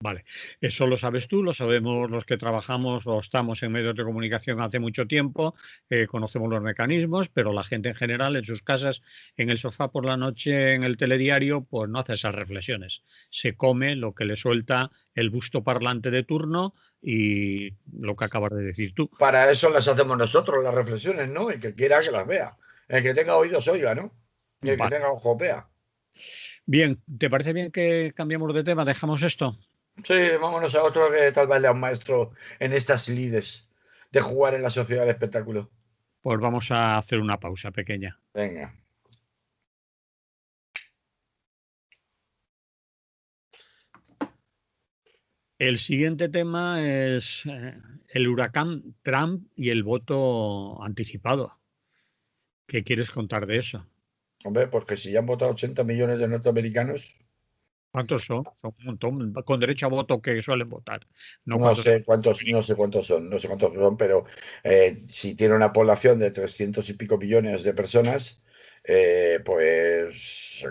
Vale, eso lo sabes tú, lo sabemos los que trabajamos o estamos en medios de comunicación hace mucho tiempo, conocemos los mecanismos, pero la gente en general en sus casas, en el sofá por la noche, en el telediario, pues no hace esas reflexiones. Se come lo que le suelta el busto parlante de turno y lo que acabas de decir tú. Para eso las hacemos nosotros, las reflexiones, ¿no? El que quiera que las vea. El que tenga oídos oiga, ¿no? Y el que Vale. tenga ojos vea. Bien, ¿te parece bien que cambiemos de tema? ¿Dejamos esto? Sí, vámonos a otro que tal vez lea un maestro en estas lides de jugar en la sociedad del espectáculo. Pues vamos a hacer una pausa pequeña. Venga. El siguiente tema es el huracán Trump y el voto anticipado. ¿Qué quieres contar de eso? Hombre, porque si ya han votado 80 millones de norteamericanos, ¿Cuántos son? Son un montón. Con derecho a voto que suelen votar. No No cuántos. sé cuántos, no sé cuántos son, no sé cuántos son, pero si tiene una población de 300 y pico millones de personas, pues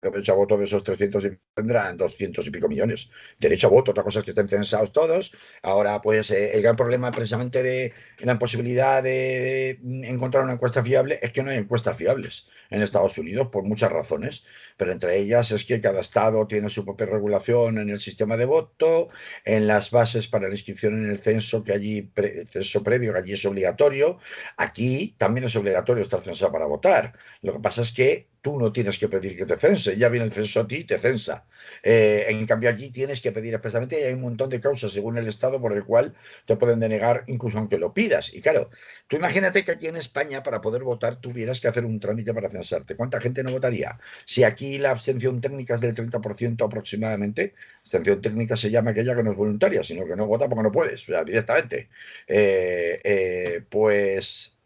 derecho a voto de esos 300 y tendrán 200 y pico millones. Derecho a voto, otra cosa es que estén censados todos. Ahora, pues el gran problema precisamente de la imposibilidad de encontrar una encuesta fiable es que no hay encuestas fiables en Estados Unidos por muchas razones, pero entre ellas es que cada estado tiene su propia regulación en el sistema de voto, en las bases para la inscripción en el censo, que allí, censo previo, que allí es obligatorio. Aquí también es obligatorio estar censado para votar. Lo que pasa es que tú no tienes que pedir que te cense, ya viene el censo a ti y te censa. En cambio, allí tienes que pedir expresamente y hay un montón de causas según el Estado por el cual te pueden denegar incluso aunque lo pidas. Y claro, tú imagínate que aquí en España para poder votar tuvieras que hacer un trámite para censarte. ¿Cuánta gente no votaría? Si aquí la abstención técnica es del 30% aproximadamente, abstención técnica se llama aquella que no es voluntaria, sino que no vota porque no puedes, o sea, directamente. Pues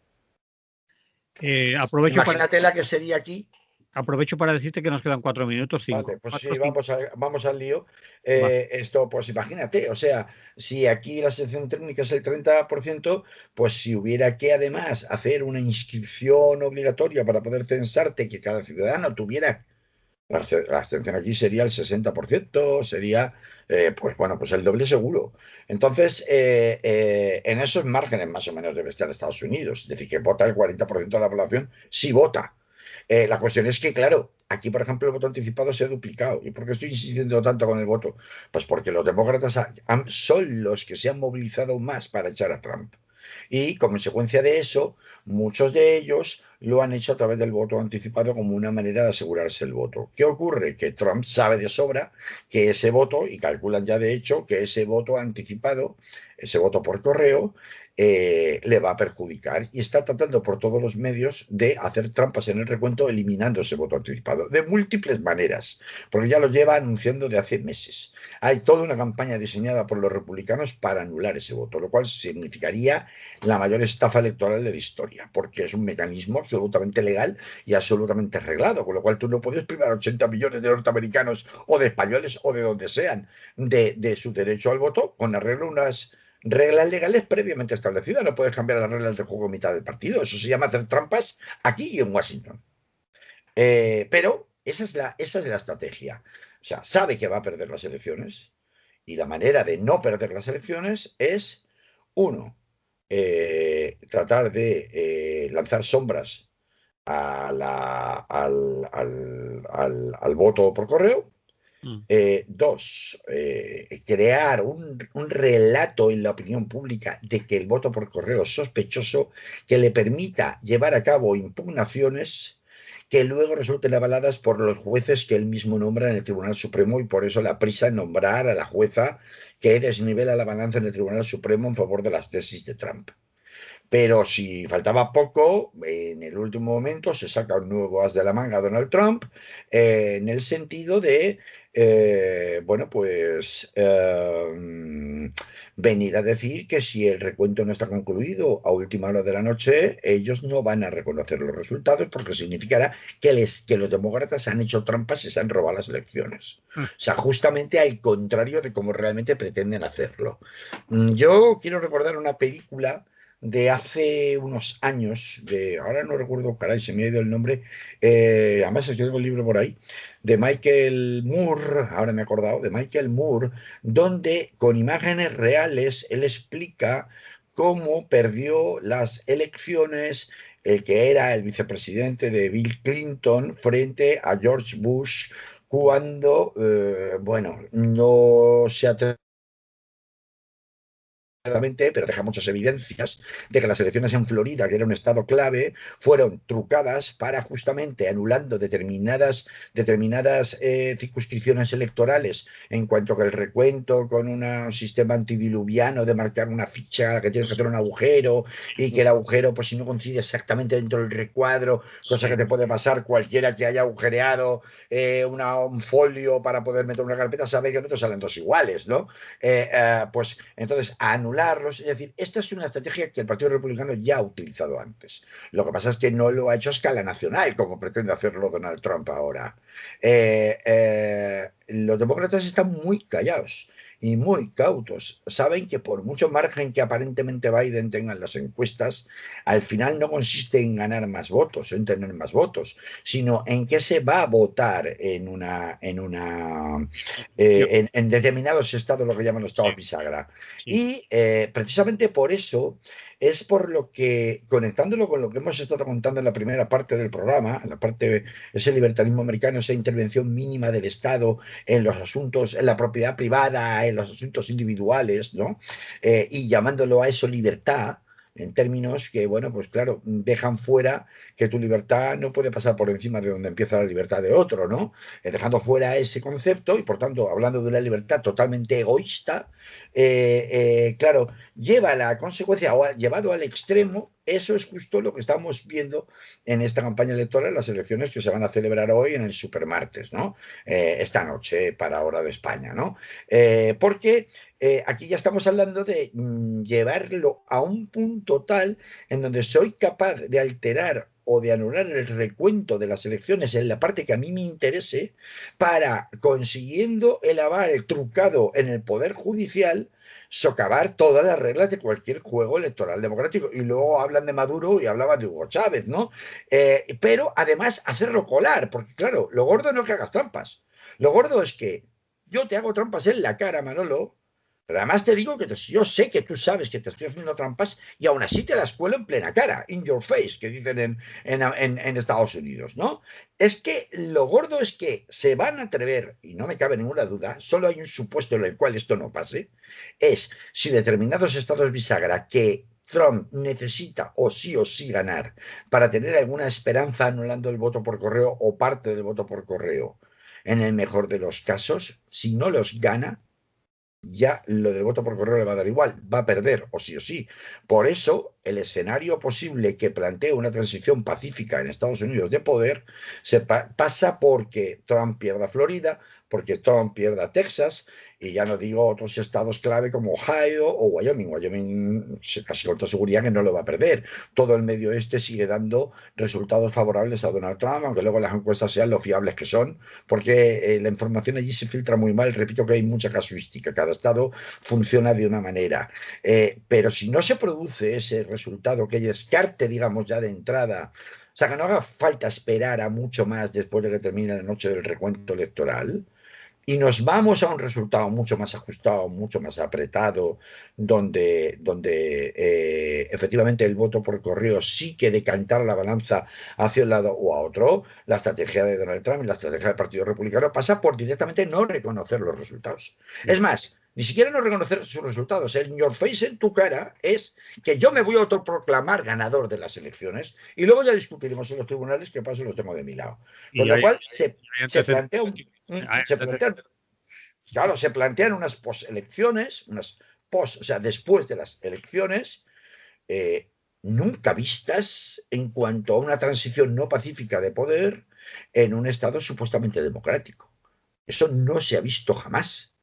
Aprovecho para, imagínate la que sería aquí. aprovecho para decirte que nos quedan 4 minutos, cinco. Vale, pues Cuatro, sí, cinco. vamos al lío. Va. Esto, pues imagínate, o sea, si aquí la selección técnica es el 30%, pues si hubiera que además hacer una inscripción obligatoria para poder censarte, que cada ciudadano tuviera, la abstención aquí sería el 60%, sería, pues bueno, pues el doble seguro. Entonces, en esos márgenes más o menos debe estar Estados Unidos, es decir, que vota el 40% de la población, sí vota. La cuestión es que, claro, aquí, por ejemplo, el voto anticipado se ha duplicado. ¿Y por qué estoy insistiendo tanto con el voto? Pues porque los demócratas son los que se han movilizado más para echar a Trump. Y como consecuencia de eso, muchos de ellos lo han hecho a través del voto anticipado como una manera de asegurarse el voto. ¿Qué ocurre? Que Trump sabe de sobra que ese voto, y calculan ya de hecho que ese voto anticipado, ese voto por correo, le va a perjudicar y está tratando por todos los medios de hacer trampas en el recuento eliminando ese voto anticipado de múltiples maneras, porque ya lo lleva anunciando de hace meses. Hay toda una campaña diseñada por los republicanos para anular ese voto, lo cual significaría la mayor estafa electoral de la historia, porque es un mecanismo absolutamente legal y absolutamente arreglado, con lo cual tú no puedes privar a 80 millones de norteamericanos o de españoles o de donde sean de su derecho al voto con arreglo unas reglas legales previamente establecidas. No puedes cambiar las reglas del juego a mitad del partido. Eso se llama hacer trampas aquí y en Washington. Pero esa es la estrategia. O sea, sabe que va a perder las elecciones y la manera de no perder las elecciones es, uno, tratar de lanzar sombras al voto por correo. Mm. Dos, crear un relato en la opinión pública de que el voto por correo es sospechoso que le permita llevar a cabo impugnaciones que luego resulten avaladas por los jueces que él mismo nombra en el Tribunal Supremo y por eso la prisa en nombrar a la jueza que desnivela la balanza en el Tribunal Supremo en favor de las tesis de Trump. Pero si faltaba poco, en el último momento se saca un nuevo as de la manga a Donald Trump, en el sentido de, bueno, pues venir a decir que si el recuento no está concluido a última hora de la noche, ellos no van a reconocer los resultados porque significará que los demócratas han hecho trampas y se han robado las elecciones. Mm. O sea, justamente al contrario de cómo realmente pretenden hacerlo. Yo quiero recordar una película de hace unos años, ahora no recuerdo, caray, se me ha ido el nombre, además escribo un libro por ahí, de Michael Moore, ahora me he acordado, de Michael Moore, donde con imágenes reales él explica cómo perdió las elecciones el que era el vicepresidente de Bill Clinton frente a George Bush cuando, bueno, no se atrevió pero deja muchas evidencias de que las elecciones en Florida, que era un estado clave, fueron trucadas para justamente anulando determinadas circunscripciones electorales en cuanto que el recuento con un sistema antidiluviano de marcar una ficha que tienes que hacer un agujero y que el agujero, pues si no coincide exactamente dentro del recuadro, cosa que Sí. te puede pasar cualquiera que haya agujereado un folio para poder meter una carpeta, sabe que no te salen dos iguales, ¿no? Pues entonces, anularlos. Es decir, esta es una estrategia que el Partido Republicano ya ha utilizado antes. Lo que pasa es que no lo ha hecho a escala nacional, como pretende hacerlo Donald Trump ahora. Los demócratas están muy callados y muy cautos. Saben que por mucho margen que aparentemente Biden tenga en las encuestas, al final no consiste en ganar más votos, en tener más votos, sino en que se va a votar en determinados estados, lo que llaman los Sí, estados bisagra. sí. Y precisamente por eso es por lo que, conectándolo con lo que hemos estado contando en la primera parte del programa, en la parte, ese libertarismo americano, esa intervención mínima del Estado en los asuntos, en la propiedad privada, en los asuntos individuales, ¿no? Y llamándolo a eso libertad, en términos que, bueno, pues claro, dejan fuera que tu libertad no puede pasar por encima de donde empieza la libertad de otro, ¿no? Dejando fuera ese concepto y, por tanto, hablando de una libertad totalmente egoísta, claro, lleva a la consecuencia o llevado al extremo, eso es justo lo que estamos viendo en esta campaña electoral, las elecciones que se van a celebrar hoy en el supermartes, ¿no? Esta noche para hora de España, ¿no? Porque aquí ya estamos hablando de llevarlo a un punto tal en donde soy capaz de alterar o de anular el recuento de las elecciones en la parte que a mí me interese para, consiguiendo el aval trucado en el Poder Judicial, socavar todas las reglas de cualquier juego electoral democrático. Y luego hablan de Maduro y hablaban de Hugo Chávez, ¿no? Pero además hacerlo colar, porque claro, lo gordo no es que hagas trampas. Lo gordo es que yo te hago trampas en la cara, Manolo, pero además te digo que yo sé que tú sabes que te estoy haciendo trampas y aún así te las cuelo en plena cara, in your face, que dicen en Estados Unidos, ¿no? Es que lo gordo es que se van a atrever, y no me cabe ninguna duda, solo hay un supuesto en el cual esto no pase, es si determinados estados bisagra que Trump necesita o sí ganar para tener alguna esperanza anulando el voto por correo o parte del voto por correo, en el mejor de los casos, si no los gana, ya lo del voto por correo le va a dar igual, va a perder o sí. Por eso, el escenario posible que plantea una transición pacífica en Estados Unidos de poder pasa porque Trump pierda Florida, porque Trump pierda Texas, y ya no digo otros estados clave como Ohio o Wyoming. Wyoming casi con toda seguridad que no lo va a perder. Todo el medio oeste sigue dando resultados favorables a Donald Trump, aunque luego las encuestas sean lo fiables que son, porque la información allí se filtra muy mal. Repito que hay mucha casuística, cada estado funciona de una manera. Pero si no se produce ese resultado que descarte, digamos, ya de entrada, o sea, que no haga falta esperar a mucho más después de que termine la noche del recuento electoral, y nos vamos a un resultado mucho más ajustado, mucho más apretado, donde efectivamente el voto por correo sí que decantar la balanza hacia un lado o a otro. La estrategia de Donald Trump y la estrategia del Partido Republicano pasa por directamente no reconocer los resultados. Es más, ni siquiera no reconocer sus resultados. El in your face, en tu cara, es que yo me voy a autoproclamar ganador de las elecciones y luego ya discutiremos en los tribunales qué paso los tengo de mi lado. Con Y lo hay, cual hay se plantea antecedentes. un, Hay se plantea, claro, se plantean unas poselecciones, o sea, después de las elecciones, eh, nunca vistas en cuanto a una transición no pacífica de poder en un Estado supuestamente democrático. Eso no se ha visto jamás.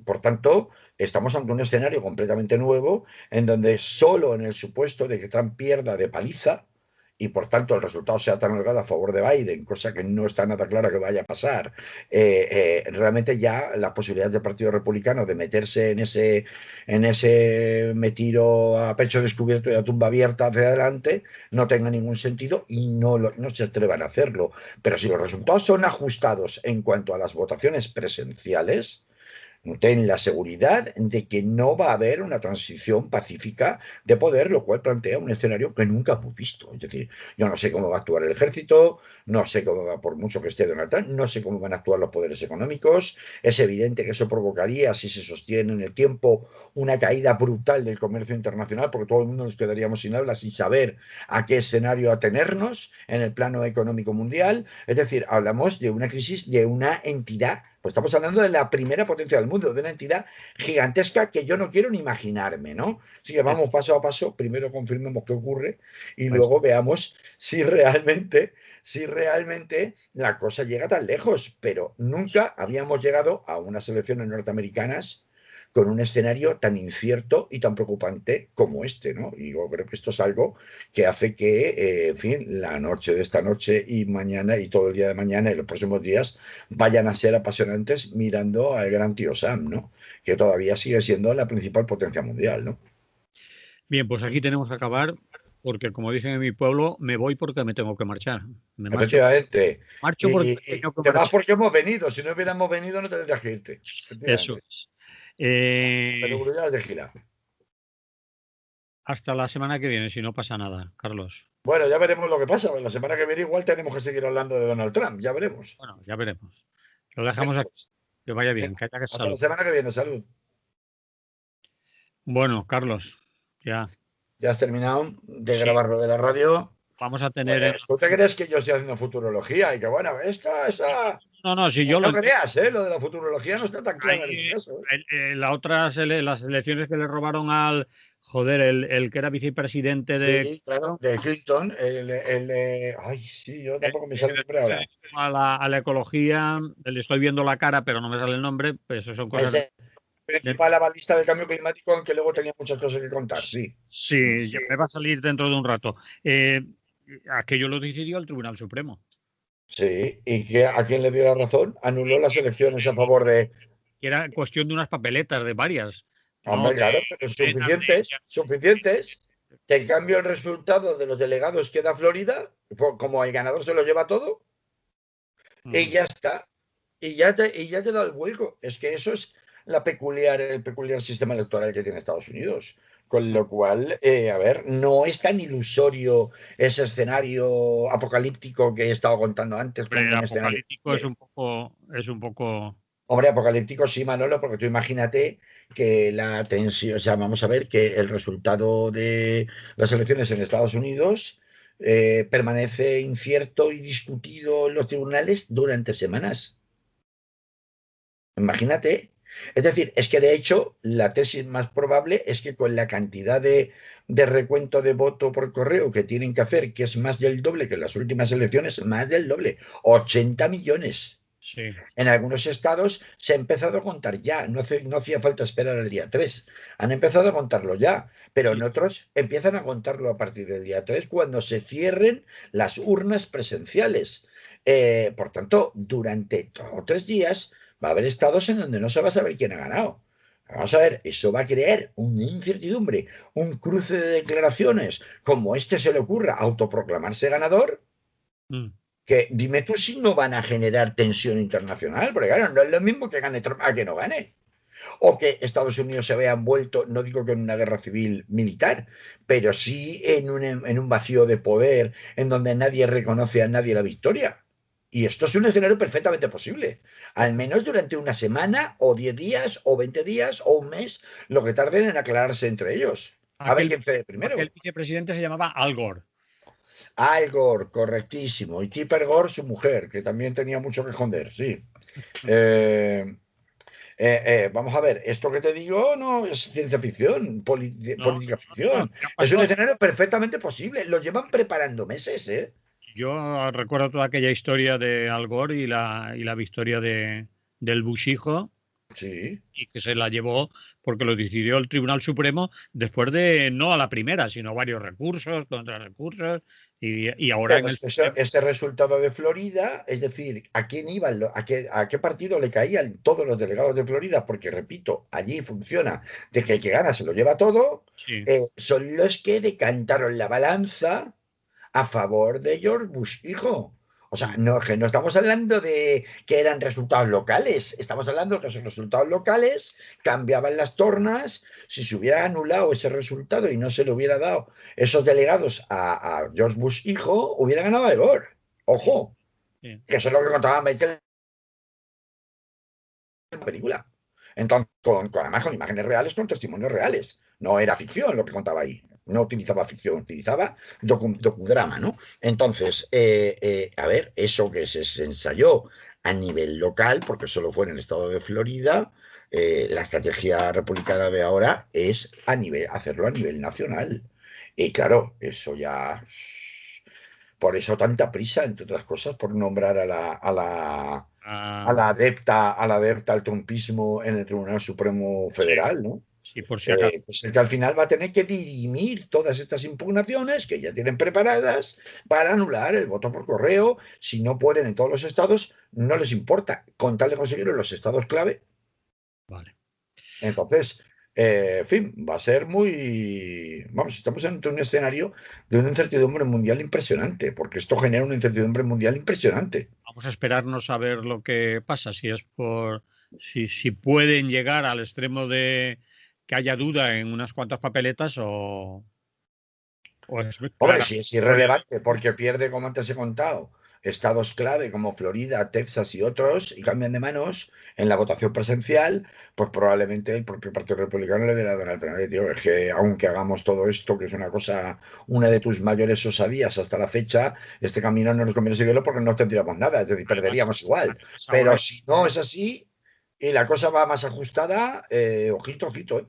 Por tanto, estamos ante un escenario completamente nuevo en donde solo en el supuesto de que Trump pierda de paliza y por tanto el resultado sea tan holgado a favor de Biden, cosa que no está nada clara que vaya a pasar, realmente ya las posibilidades del Partido Republicano de meterse en ese me tiro a pecho descubierto y a tumba abierta hacia adelante no tenga ningún sentido y no se atrevan a hacerlo. Pero si los resultados son ajustados en cuanto a las votaciones presenciales, ten la seguridad de que no va a haber una transición pacífica de poder, lo cual plantea un escenario que nunca hemos visto. Es decir, yo no sé cómo va a actuar el ejército, no sé cómo va, por mucho que esté Donald Trump, no sé cómo van a actuar los poderes económicos. Es evidente que eso provocaría, si se sostiene en el tiempo, una caída brutal del comercio internacional, porque todo el mundo nos quedaríamos sin habla, sin saber a qué escenario atenernos en el plano económico mundial. Es decir, hablamos de una crisis de una entidad, pues estamos hablando de la primera potencia del mundo, de una entidad gigantesca que yo no quiero ni imaginarme, ¿no? Así que vamos paso a paso, primero confirmemos qué ocurre y Pues, luego veamos si realmente la cosa llega tan lejos, pero nunca habíamos llegado a unas elecciones norteamericanas con un escenario tan incierto y tan preocupante como este, ¿no? Y yo creo que esto es algo que hace que, en fin, la noche de esta noche y mañana y todo el día de mañana y los próximos días vayan a ser apasionantes mirando al gran tío Sam, ¿no? Que todavía sigue siendo la principal potencia mundial, ¿no? Bien, pues aquí tenemos que acabar porque, como dicen en mi pueblo, me voy porque me tengo que marchar. Me Efectivamente. marcho porque Y me tengo que te vas marchar. porque hemos venido. Si no hubiéramos venido, no tendrías que irte. Eso Efectivamente. es. Pero Eh, ya de gira. hasta la semana que viene, si no pasa nada, Carlos. Bueno, ya veremos lo que pasa. La semana que viene igual tenemos que seguir hablando de Donald Trump. Ya veremos. Bueno, ya veremos. Lo dejamos Venga, aquí. pues. Que vaya bien, Venga. que haya que Hasta la salud. semana que viene. Salud. Bueno, Carlos, ya. ¿Ya has terminado de Sí, grabar lo de la radio? vamos a tener en... Pues tú te crees que yo estoy haciendo futurología y que bueno, esa. No, no, si yo lo No entiendo. creas, ¿eh? Lo de la futurología no está tan claro en este Ahí, caso, ¿eh? las elecciones que le robaron al, joder, el que era vicepresidente de Sí, claro. De Clinton, ay, sí, yo tampoco me sale el nombre se ahora. dedicó a la ecología, le estoy viendo la cara, pero no me sale el nombre, pues eso son cosas Ese de- principal avalista del cambio climático, aunque luego tenía muchas cosas que contar, sí. sí, ya me va a salir dentro de un rato. Aquello lo decidió el Tribunal Supremo. Sí, ¿y a quién le dio la razón? Anuló las elecciones a favor de. Que era cuestión de unas papeletas, de varias, ¿no? Hombre, De claro, pero docenas suficientes, suficientes. Que en cambio el resultado de los delegados queda Florida, como el ganador se lo lleva todo, y Ujú. ya está. Y ya te da el vuelco. Es que eso es el peculiar sistema electoral que tiene Estados Unidos. Con lo cual, a ver, no es tan ilusorio ese escenario apocalíptico que he estado contando antes como Hombre, un escenario apocalíptico posible. es un poco, Hombre, apocalíptico sí, Manolo, porque tú imagínate que la tensión, o sea, vamos a ver que el resultado de las elecciones en Estados Unidos permanece incierto y discutido en los tribunales durante semanas. Imagínate. Es decir, es que de hecho la tesis más probable es que con la cantidad de recuento de voto por correo que tienen que hacer, que es más del doble que en las últimas elecciones, más del doble, 80 millones. sí. En algunos estados se ha empezado a contar ya, no hacía falta esperar al día 3. Han empezado a contarlo ya, pero Sí, en otros empiezan a contarlo a partir del día 3 cuando se cierren las urnas presenciales. Por tanto, durante 2 o 3 días va a haber estados en donde no se va a saber quién ha ganado. Vamos a ver, eso va a crear una incertidumbre, un cruce de declaraciones, como este se le ocurra autoproclamarse ganador, mm, que dime tú si no van a generar tensión internacional, porque claro, no es lo mismo que gane Trump a que no gane. O que Estados Unidos se vea envuelto, no digo que en una guerra civil militar, pero sí en un vacío de poder en donde nadie reconoce a nadie la victoria. Y esto es un escenario perfectamente posible. Al menos durante una semana, o 10 días, o 20 días, o un mes, lo que tarden en aclararse entre ellos. A ver aquel, quién cede aquel primero. vicepresidente se llamaba Al Gore. Al Gore, correctísimo. Y Tipper Gore, su mujer, que también tenía mucho que esconder, sí. Eh, vamos a ver, esto que te digo no es ciencia ficción, No, política no, ficción. ya Es un pasó. escenario perfectamente posible. Lo llevan preparando meses, ¿eh? Yo recuerdo toda aquella historia de Al Gore y la victoria del Bush hijo, Sí. y que se la llevó porque lo decidió el Tribunal Supremo después de no a la primera, sino varios recursos, contra recursos, y ahora en Pero el es que Supremo. ese resultado de Florida, es decir, ¿a quién iban, a qué partido le caían todos los delegados de Florida? Porque, repito, allí funciona de que el que gana se lo lleva todo, Sí. son los que decantaron la balanza a favor de George Bush, hijo. O sea, Mm. no, que no estamos hablando de que eran resultados locales, estamos hablando de que esos resultados locales cambiaban las tornas. Si se hubiera anulado ese resultado y no se le hubiera dado esos delegados a George Bush, hijo, hubiera ganado Al Gore. Sí, Ojo, sí. que eso es lo que contaba Michael en la película. Entonces, además con imágenes reales, con testimonios reales. No era ficción lo que contaba ahí. No utilizaba ficción, utilizaba docudrama, ¿no? Entonces, a ver, eso que se ensayó a nivel local, porque solo fue en el estado de Florida, la estrategia republicana de ahora es hacerlo a nivel nacional. Y claro, eso ya. Por eso tanta prisa, entre otras cosas, por nombrar a la a la adepta al trumpismo en el Tribunal Supremo Sí, Federal, ¿no? sí, por si acaso. Pues es que al final va a tener que dirimir todas estas impugnaciones que ya tienen preparadas para anular el voto por correo. Si no pueden en todos los estados, no les importa, con tal de conseguirlo en los estados clave. Vale. Entonces, en fin, va a ser muy... Vamos, estamos ante un escenario de una incertidumbre mundial impresionante, porque esto genera una incertidumbre mundial impresionante. Vamos a esperarnos a ver lo que pasa, si es por, si pueden llegar al extremo de que haya duda en unas cuantas papeletas o es Hombre, clara. sí es irrelevante porque pierde, como antes he contado, estados clave como Florida, Texas y otros, y cambian de manos en la votación presencial, pues probablemente el propio Partido Republicano le dé la Donald Trump. Tío, es que aunque hagamos todo esto, que es una cosa, una de tus mayores osadías hasta la fecha, este camino no nos conviene seguirlo porque no tendríamos nada, es decir, Además, perderíamos igual. además Pero ahora, si no es así y la cosa va más ajustada, ojito, ojito, ¿eh?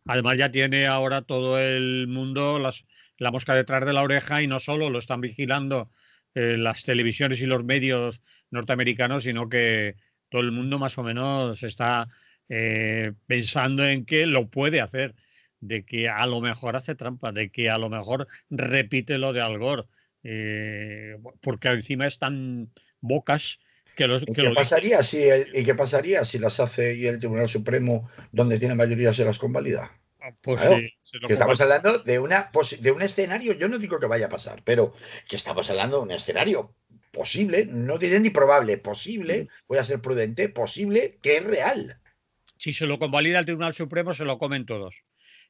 además ya tiene ahora todo el mundo la mosca detrás de la oreja y no solo lo están vigilando las televisiones y los medios norteamericanos, sino que todo el mundo más o menos está pensando en que lo puede hacer, de que a lo mejor hace trampa, de que a lo mejor repite lo de Al Gore, porque encima están bocas ¿Y que qué lo dicen. pasaría si y qué pasaría si las hace y el Tribunal Supremo, donde tiene mayoría, se las convalida? Pues Claro, se lo que estamos convalida. hablando de de un escenario, yo no digo que vaya a pasar, pero que estamos hablando de un escenario posible, no diré ni probable, posible, voy a ser prudente, posible que es real. Si se lo convalida el Tribunal Supremo, se lo comen todos.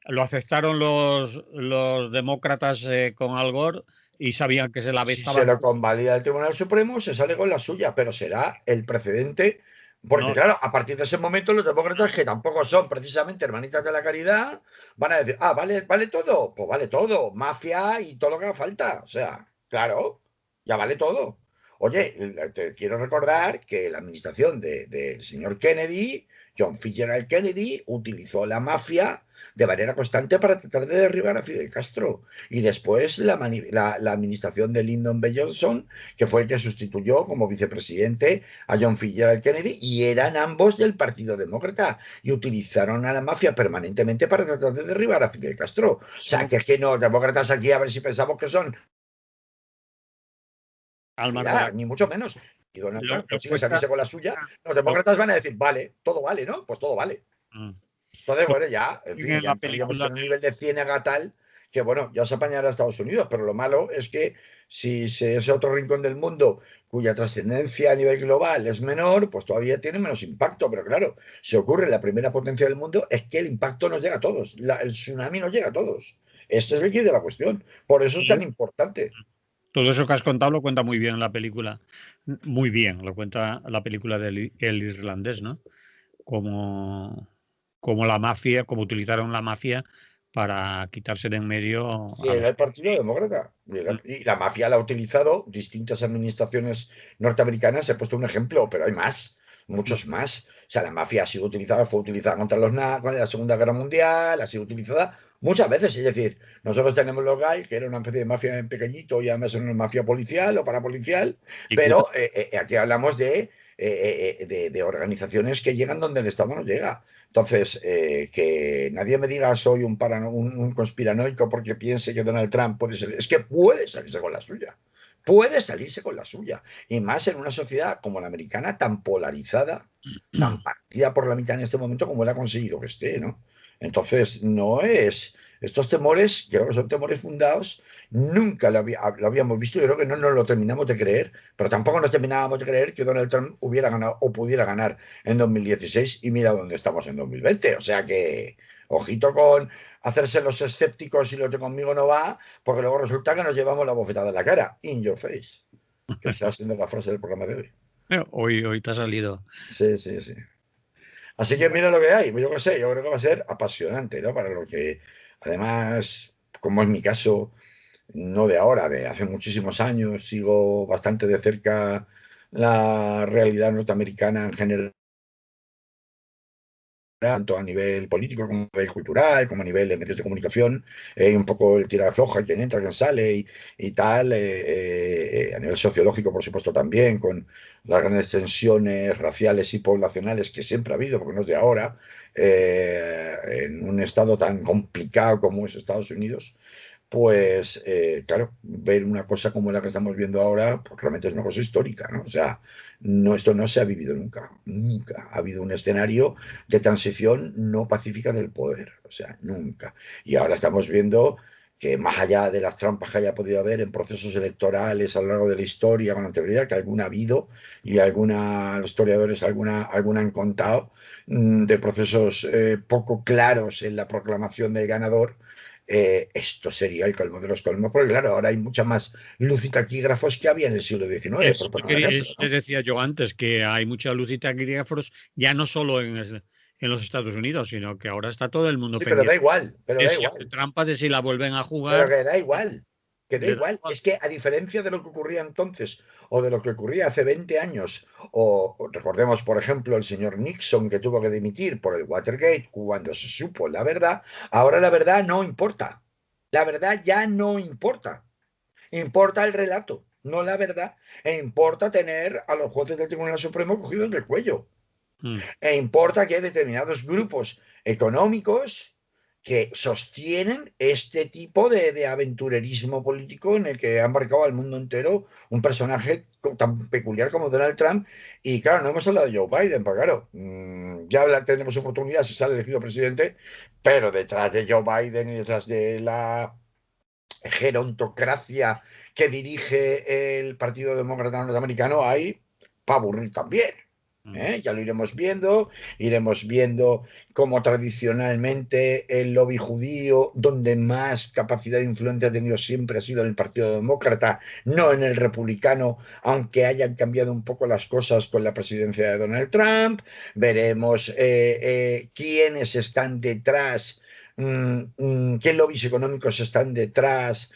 Lo aceptaron los demócratas con Al Gore y sabían que se la Si se estaban. lo convalida el Tribunal Supremo, se sale con la suya, pero será el precedente, porque No, claro, a partir de ese momento los demócratas, que tampoco son precisamente hermanitas de la caridad, van a decir, ah, vale, vale todo, pues vale todo, mafia y todo lo que haga falta. O sea, claro, ya vale todo. Oye, te quiero recordar que la administración del señor Kennedy, John Fitzgerald Kennedy, utilizó la mafia de manera constante para tratar de derribar a Fidel Castro. Y después la administración de Lyndon B. Johnson, que fue el que sustituyó como vicepresidente a John Fitzgerald Kennedy, y eran ambos del Partido Demócrata, y utilizaron a la mafia permanentemente para tratar de derribar a Fidel Castro. O sea, son que es que no, demócratas aquí, a ver si pensamos que son, al mar de la. realidad, ni mucho menos. Y Donald Trump Lo consigue cuenta. salirse con la suya, los Lo- demócratas van a decir, vale, todo vale, ¿no? Pues todo vale. mm, Entonces, lo bueno, ya, en fin, en ya la entraríamos película en un nivel de ciénaga tal que, bueno, ya se apañará a Estados Unidos, pero lo malo es que si es otro rincón del mundo cuya trascendencia a nivel global es menor, pues todavía tiene menos impacto. Pero claro, si ocurre en la primera potencia del mundo, es que el impacto nos llega a todos, el tsunami nos llega a todos. Este es el quid de la cuestión. Por eso es tan de- importante. todo eso que has contado lo cuenta muy bien la película. Muy bien, lo cuenta la película del el irlandés, ¿no? Como, como la mafia, como utilizaron la mafia para quitarse de en medio Y a era los. el Partido Demócrata. Y la mafia la ha utilizado, distintas administraciones norteamericanas, he puesto un ejemplo, pero hay más, muchos más. O sea, la mafia ha sido utilizada, fue utilizada contra los nazis en la Segunda Guerra Mundial, ha sido utilizada muchas veces. Es decir, nosotros tenemos los GAI, que era una especie de mafia en pequeñito, y además era una mafia policial o parapolicial, Y pero aquí hablamos de organizaciones que llegan donde el Estado no llega. Entonces, que nadie me diga soy un conspiranoico porque piense que Donald Trump puede ser. Es que puede salirse con la suya. Puede salirse con la suya. Y más en una sociedad como la americana, tan polarizada, tan partida por la mitad en este momento como él ha conseguido que esté, ¿no? Entonces, no es. Estos temores, creo que son temores fundados, nunca lo habíamos visto, yo creo que no nos lo terminamos de creer, pero tampoco nos terminábamos de creer que Donald Trump hubiera ganado o pudiera ganar en 2016 y mira dónde estamos en 2020. O sea que, ojito con hacerse los escépticos y los de conmigo no va, porque luego resulta que nos llevamos la bofetada en la cara. In your face. Que está siendo la frase del programa de hoy. hoy te ha salido. Sí, sí, sí. Así que mira lo que hay. Yo qué sé, yo creo que va a ser apasionante, ¿no? Para lo que, además, como es mi caso, no de ahora, de hace muchísimos años, sigo bastante de cerca la realidad norteamericana en general tanto a nivel político como a nivel cultural, como a nivel de medios de comunicación, un poco el tira floja, quién entra, quién sale y tal, a nivel sociológico, por supuesto, también, con las grandes tensiones raciales y poblacionales que siempre ha habido, porque no es de ahora, en un estado tan complicado como es Estados Unidos, pues claro, ver una cosa como la que estamos viendo ahora, pues realmente es una cosa histórica, ¿no? O sea, no, esto no se ha vivido nunca, nunca. Ha habido un escenario de transición no pacífica del poder, o sea, nunca. Y ahora estamos viendo que más allá de las trampas que haya podido haber en procesos electorales a lo largo de la historia con anterioridad, que alguna ha habido y alguna, los historiadores alguna han contado, de procesos poco claros en la proclamación del ganador, esto sería el colmo de los colmos, porque claro, ahora hay mucha más luz y taquígrafos que había en el siglo XIX, Eso por poner un ejemplo, te ¿no? decía yo antes, que hay mucha luz y taquígrafos, ya no solo en los Estados Unidos, sino que ahora está todo el mundo Sí, pero da pendiente igual, pero de da si hace igual, trampas, de si la vuelven a pero jugar. que da igual, que da Le da igual. igual. Es que a diferencia de lo que ocurría entonces o de lo que ocurría hace 20 años, o recordemos, por ejemplo, el señor Nixon que tuvo que dimitir por el Watergate cuando se supo la verdad, ahora la verdad no importa. La verdad ya no importa. Importa el relato, no la verdad. E importa tener a los jueces del Tribunal Supremo cogidos del cuello. Mm. E importa que hay determinados grupos económicos que sostienen este tipo de aventurerismo político en el que ha embarcado al mundo entero un personaje tan peculiar como Donald Trump. Y claro, no hemos hablado de Joe Biden, porque claro, tendremos oportunidad si sale elegido presidente, pero detrás de Joe Biden y detrás de la gerontocracia que dirige el Partido Demócrata Norteamericano hay para aburrir también. Mm. Ya lo iremos viendo cómo tradicionalmente el lobby judío, donde más capacidad de influencia ha tenido siempre ha sido en el Partido Demócrata, no en el republicano, aunque hayan cambiado un poco las cosas con la presidencia de Donald Trump. Veremos quiénes están detrás, qué lobbies económicos están detrás,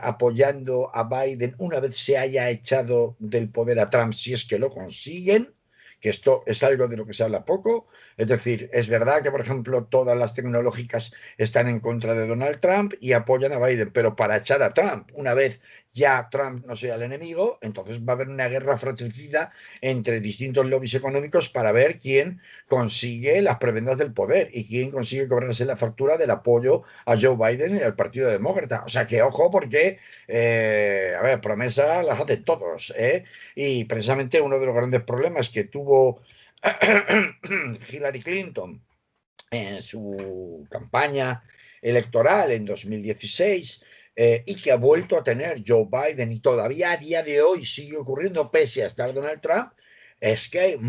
apoyando a Biden una vez se haya echado del poder a Trump, si es que lo consiguen, que esto es algo de lo que se habla poco. Es decir, es verdad que, por ejemplo, todas las tecnológicas están en contra de Donald Trump y apoyan a Biden, pero para echar a Trump, una vez ya Trump no sea el enemigo, entonces va a haber una guerra fratricida entre distintos lobbies económicos para ver quién consigue las prebendas del poder y quién consigue cobrarse la factura del apoyo a Joe Biden y al Partido Demócrata. O sea que ojo porque, a ver, promesas las hacen todos, ¿eh? Y precisamente uno de los grandes problemas que tuvo Hillary Clinton en su campaña electoral en 2016, y que ha vuelto a tener Joe Biden y todavía a día de hoy sigue ocurriendo pese a estar Donald Trump, es que hay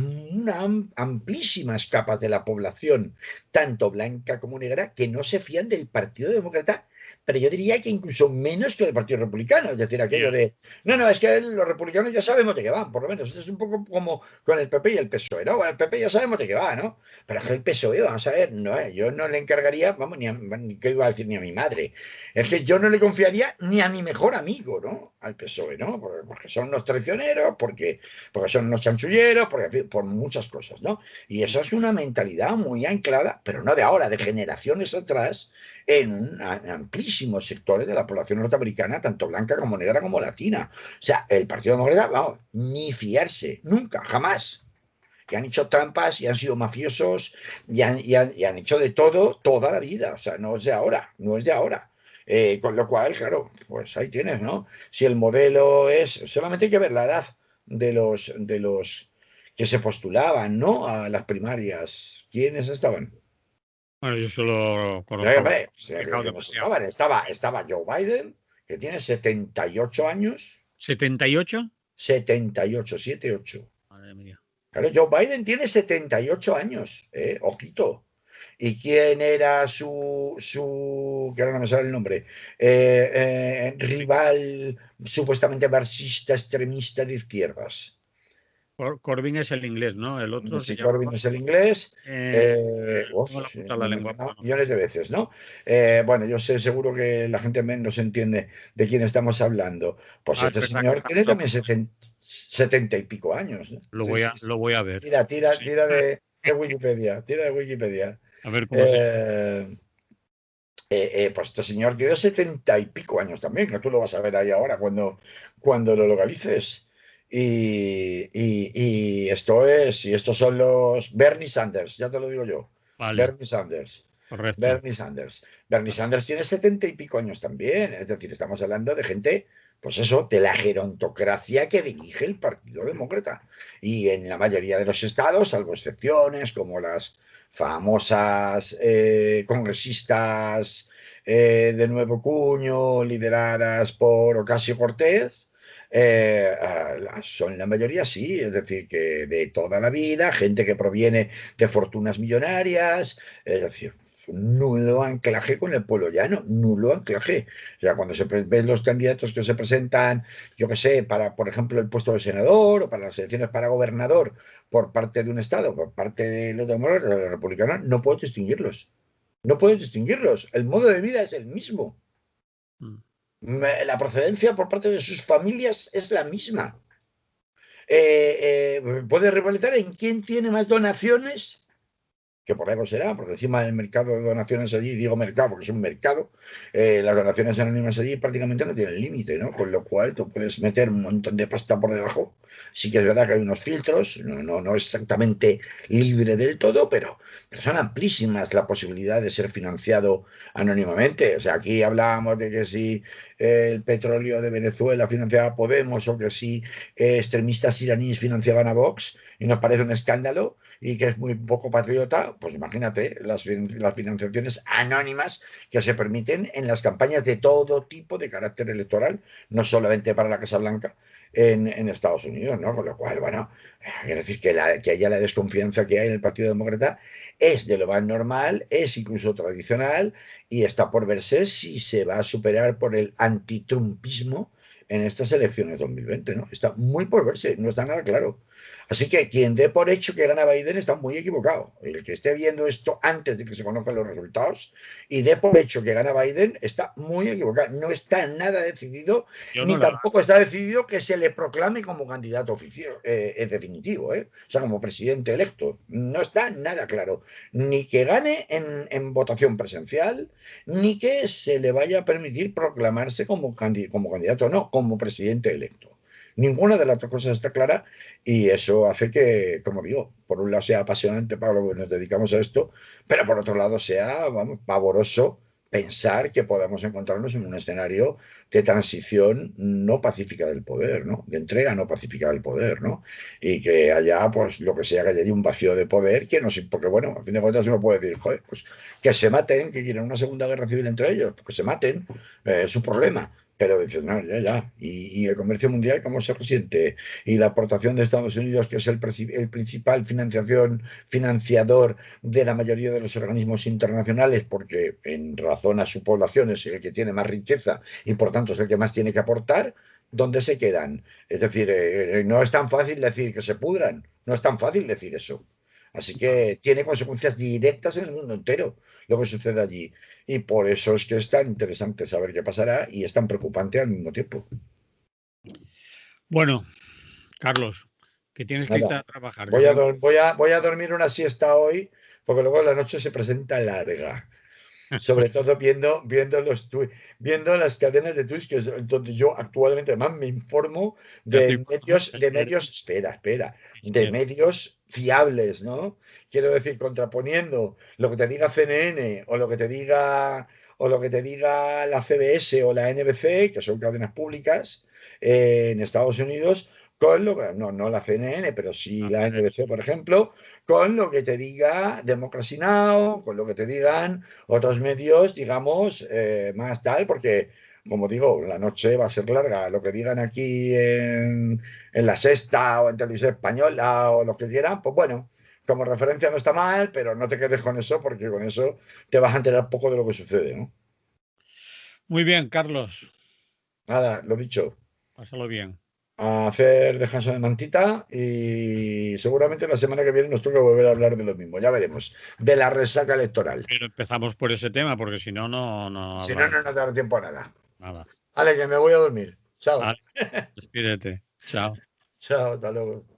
amplísimas capas de la población, tanto blanca como negra, que no se fían del Partido Demócrata, pero yo diría que incluso menos que del Partido Republicano. Es decir, aquello Ya. de, no, no, es que los republicanos ya sabemos de qué van, por lo menos. Es un poco como con el PP y el PSOE, ¿no? Bueno, el PP ya sabemos de qué va, ¿no? Pero es que el PSOE, vamos a ver, no, yo no le encargaría, vamos, ni qué iba a decir ni a mi madre. Es que yo no le confiaría ni a mi mejor amigo, ¿no? Al PSOE, ¿no? Porque son unos traicioneros, porque son unos chanchulleros, porque, en fin, por muchas cosas, ¿no? Y esa es una mentalidad muy anclada, pero no de ahora, de generaciones atrás, en amplísimos sectores de la población norteamericana, tanto blanca como negra como latina. O sea, el Partido Demócrata, vamos, ni fiarse, nunca, jamás, que han hecho trampas y han sido mafiosos y han hecho de todo toda la vida. O sea, no es de ahora, no es de ahora. Con lo cual, claro, pues ahí tienes, ¿no? Si el modelo es, solamente hay que ver la edad de los que se postulaban, ¿no? A las primarias. ¿Quiénes estaban? Bueno, yo solo No, conozco, hombre, o sea, fijado que nos demasiado. estaban. Estaba Joe Biden, que tiene 78 años, ¿78? 78, 78. Madre mía. Claro, Joe Biden tiene 78 años, ojito. ¿Y quién era que ahora no me sale el nombre, rival supuestamente marxista extremista de izquierdas? Corbyn es el inglés, ¿no? El otro se Si llamaba. Corbyn es el inglés, Tengo la punta de la lengua, pero no. millones de veces, ¿no? Bueno, yo sé seguro que la gente menos entiende de quién estamos hablando. Pues Ah, es este verdad que señor estamos tiene también opuestos. 70 y pico años, ¿no? Sí, sí, sí. Lo voy a ver. Tira, tira, Sí. tira de Wikipedia, tira de Wikipedia. A ver cómo se llama. Eh, pues este señor tiene 70 y pico años también, que tú lo vas a ver ahí ahora cuando lo localices. Y estos son los Bernie Sanders, ya te lo digo yo. Vale, Bernie Sanders. correcto. Bernie Sanders. Bernie Sanders tiene 70 y pico años también. Es decir, estamos hablando de gente, pues eso, de la gerontocracia que dirige el Partido Demócrata. Y en la mayoría de los estados, salvo excepciones como las famosas congresistas de nuevo cuño, lideradas por Ocasio-Cortez, son la mayoría sí, es decir, que de toda la vida, gente que proviene de fortunas millonarias, es decir, nulo anclaje con el pueblo llano, nulo anclaje. O sea, cuando se ven los candidatos que se presentan, yo qué sé, para, por ejemplo, el puesto de senador o para las elecciones para gobernador por parte de un estado, por parte de los demócratas, de los republicanos, no puedo distinguirlos. No puedo distinguirlos. El modo de vida es el mismo. Mm. La procedencia por parte de sus familias es la misma. Puede rivalizar en quién tiene más donaciones, que por algo será, porque encima del mercado de donaciones allí, digo mercado porque es un mercado, las donaciones anónimas allí prácticamente no tienen límite, ¿no? Con lo cual tú puedes meter un montón de pasta por debajo. Sí que es verdad que hay unos filtros, no exactamente libre del todo, pero son amplísimas la posibilidad de ser financiado anónimamente. O sea, aquí hablábamos de que si el petróleo de Venezuela financiaba a Podemos o que si extremistas iraníes financiaban a Vox, y nos parece un escándalo y que es muy poco patriota, pues imagínate las financiaciones anónimas que se permiten en las campañas de todo tipo de carácter electoral, no solamente para la Casa Blanca en Estados Unidos, ¿no? Con lo cual, bueno, quiero decir que haya la desconfianza que hay en el Partido Demócrata es de lo más normal, es incluso tradicional y está por verse si se va a superar por el antitrumpismo en estas elecciones 2020, ¿no? Está muy por verse, no está nada claro. Así que quien dé por hecho que gana Biden está muy equivocado. El que esté viendo esto antes de que se conozcan los resultados y dé por hecho que gana Biden está muy equivocado. No está nada decidido, Yo no ni la. tampoco está decidido que se le proclame como candidato oficio, definitivo, ¿eh? O sea, como presidente electo. No está nada claro. Ni que gane en votación presencial, ni que se le vaya a permitir proclamarse como candidato, no, como presidente electo. Ninguna de las dos cosas está clara y eso hace que, como digo, por un lado sea apasionante para los que nos dedicamos a esto, pero por otro lado sea, vamos, pavoroso pensar que podamos encontrarnos en un escenario de transición no pacífica del poder, ¿no? De entrega no pacífica del poder, ¿no? Y que haya, pues, lo que sea, que haya un vacío de poder, que no sé, porque bueno, a fin de cuentas uno puede decir, joder, pues que se maten, que quieren una segunda guerra civil entre ellos, pues que se maten, es su problema. Pero dices, no, ya, ya. Y el comercio mundial, ¿cómo se resiente? Y la aportación de Estados Unidos, que es el principal financiador de la mayoría de los organismos internacionales, porque en razón a su población es el que tiene más riqueza y por tanto es el que más tiene que aportar, ¿dónde se quedan? Es decir, no es tan fácil decir que se pudran, no es tan fácil decir eso. Así que tiene consecuencias directas en el mundo entero lo que sucede allí. Y por eso es que es tan interesante saber qué pasará y es tan preocupante al mismo tiempo. Bueno, Carlos, que tienes que irte Nada, a trabajar, que tengo. voy a dormir una siesta hoy, porque luego la noche se presenta larga. Sobre todo viendo las cadenas de Twitch, que es donde yo actualmente más me informo Ya te informas, espera, de espera. medios fiables, ¿no? Quiero decir, contraponiendo lo que te diga CNN o lo que te diga la CBS o la NBC, que son cadenas públicas en Estados Unidos, con lo que, no la CNN, pero sí la NBC, por ejemplo, con lo que te diga Democracy Now, con lo que te digan otros medios, digamos, más tal, porque, como digo, la noche va a ser larga. Lo que digan aquí en La Sexta o en Televisión Española o lo que quieran, pues bueno, como referencia no está mal, pero no te quedes con eso porque con eso te vas a enterar poco de lo que sucede, ¿no? Muy bien, Carlos, Nada, lo dicho, pásalo bien. a hacer descanso de mantita y seguramente la semana que viene nos toca volver a hablar de lo mismo, ya veremos, de la resaca electoral. Pero empezamos por ese tema, porque si no, no Si no, hablamos no nos dará tiempo a nada. nada. Vale, que me voy a dormir. Chao. Vale, despídete. Chao. Chao, hasta luego.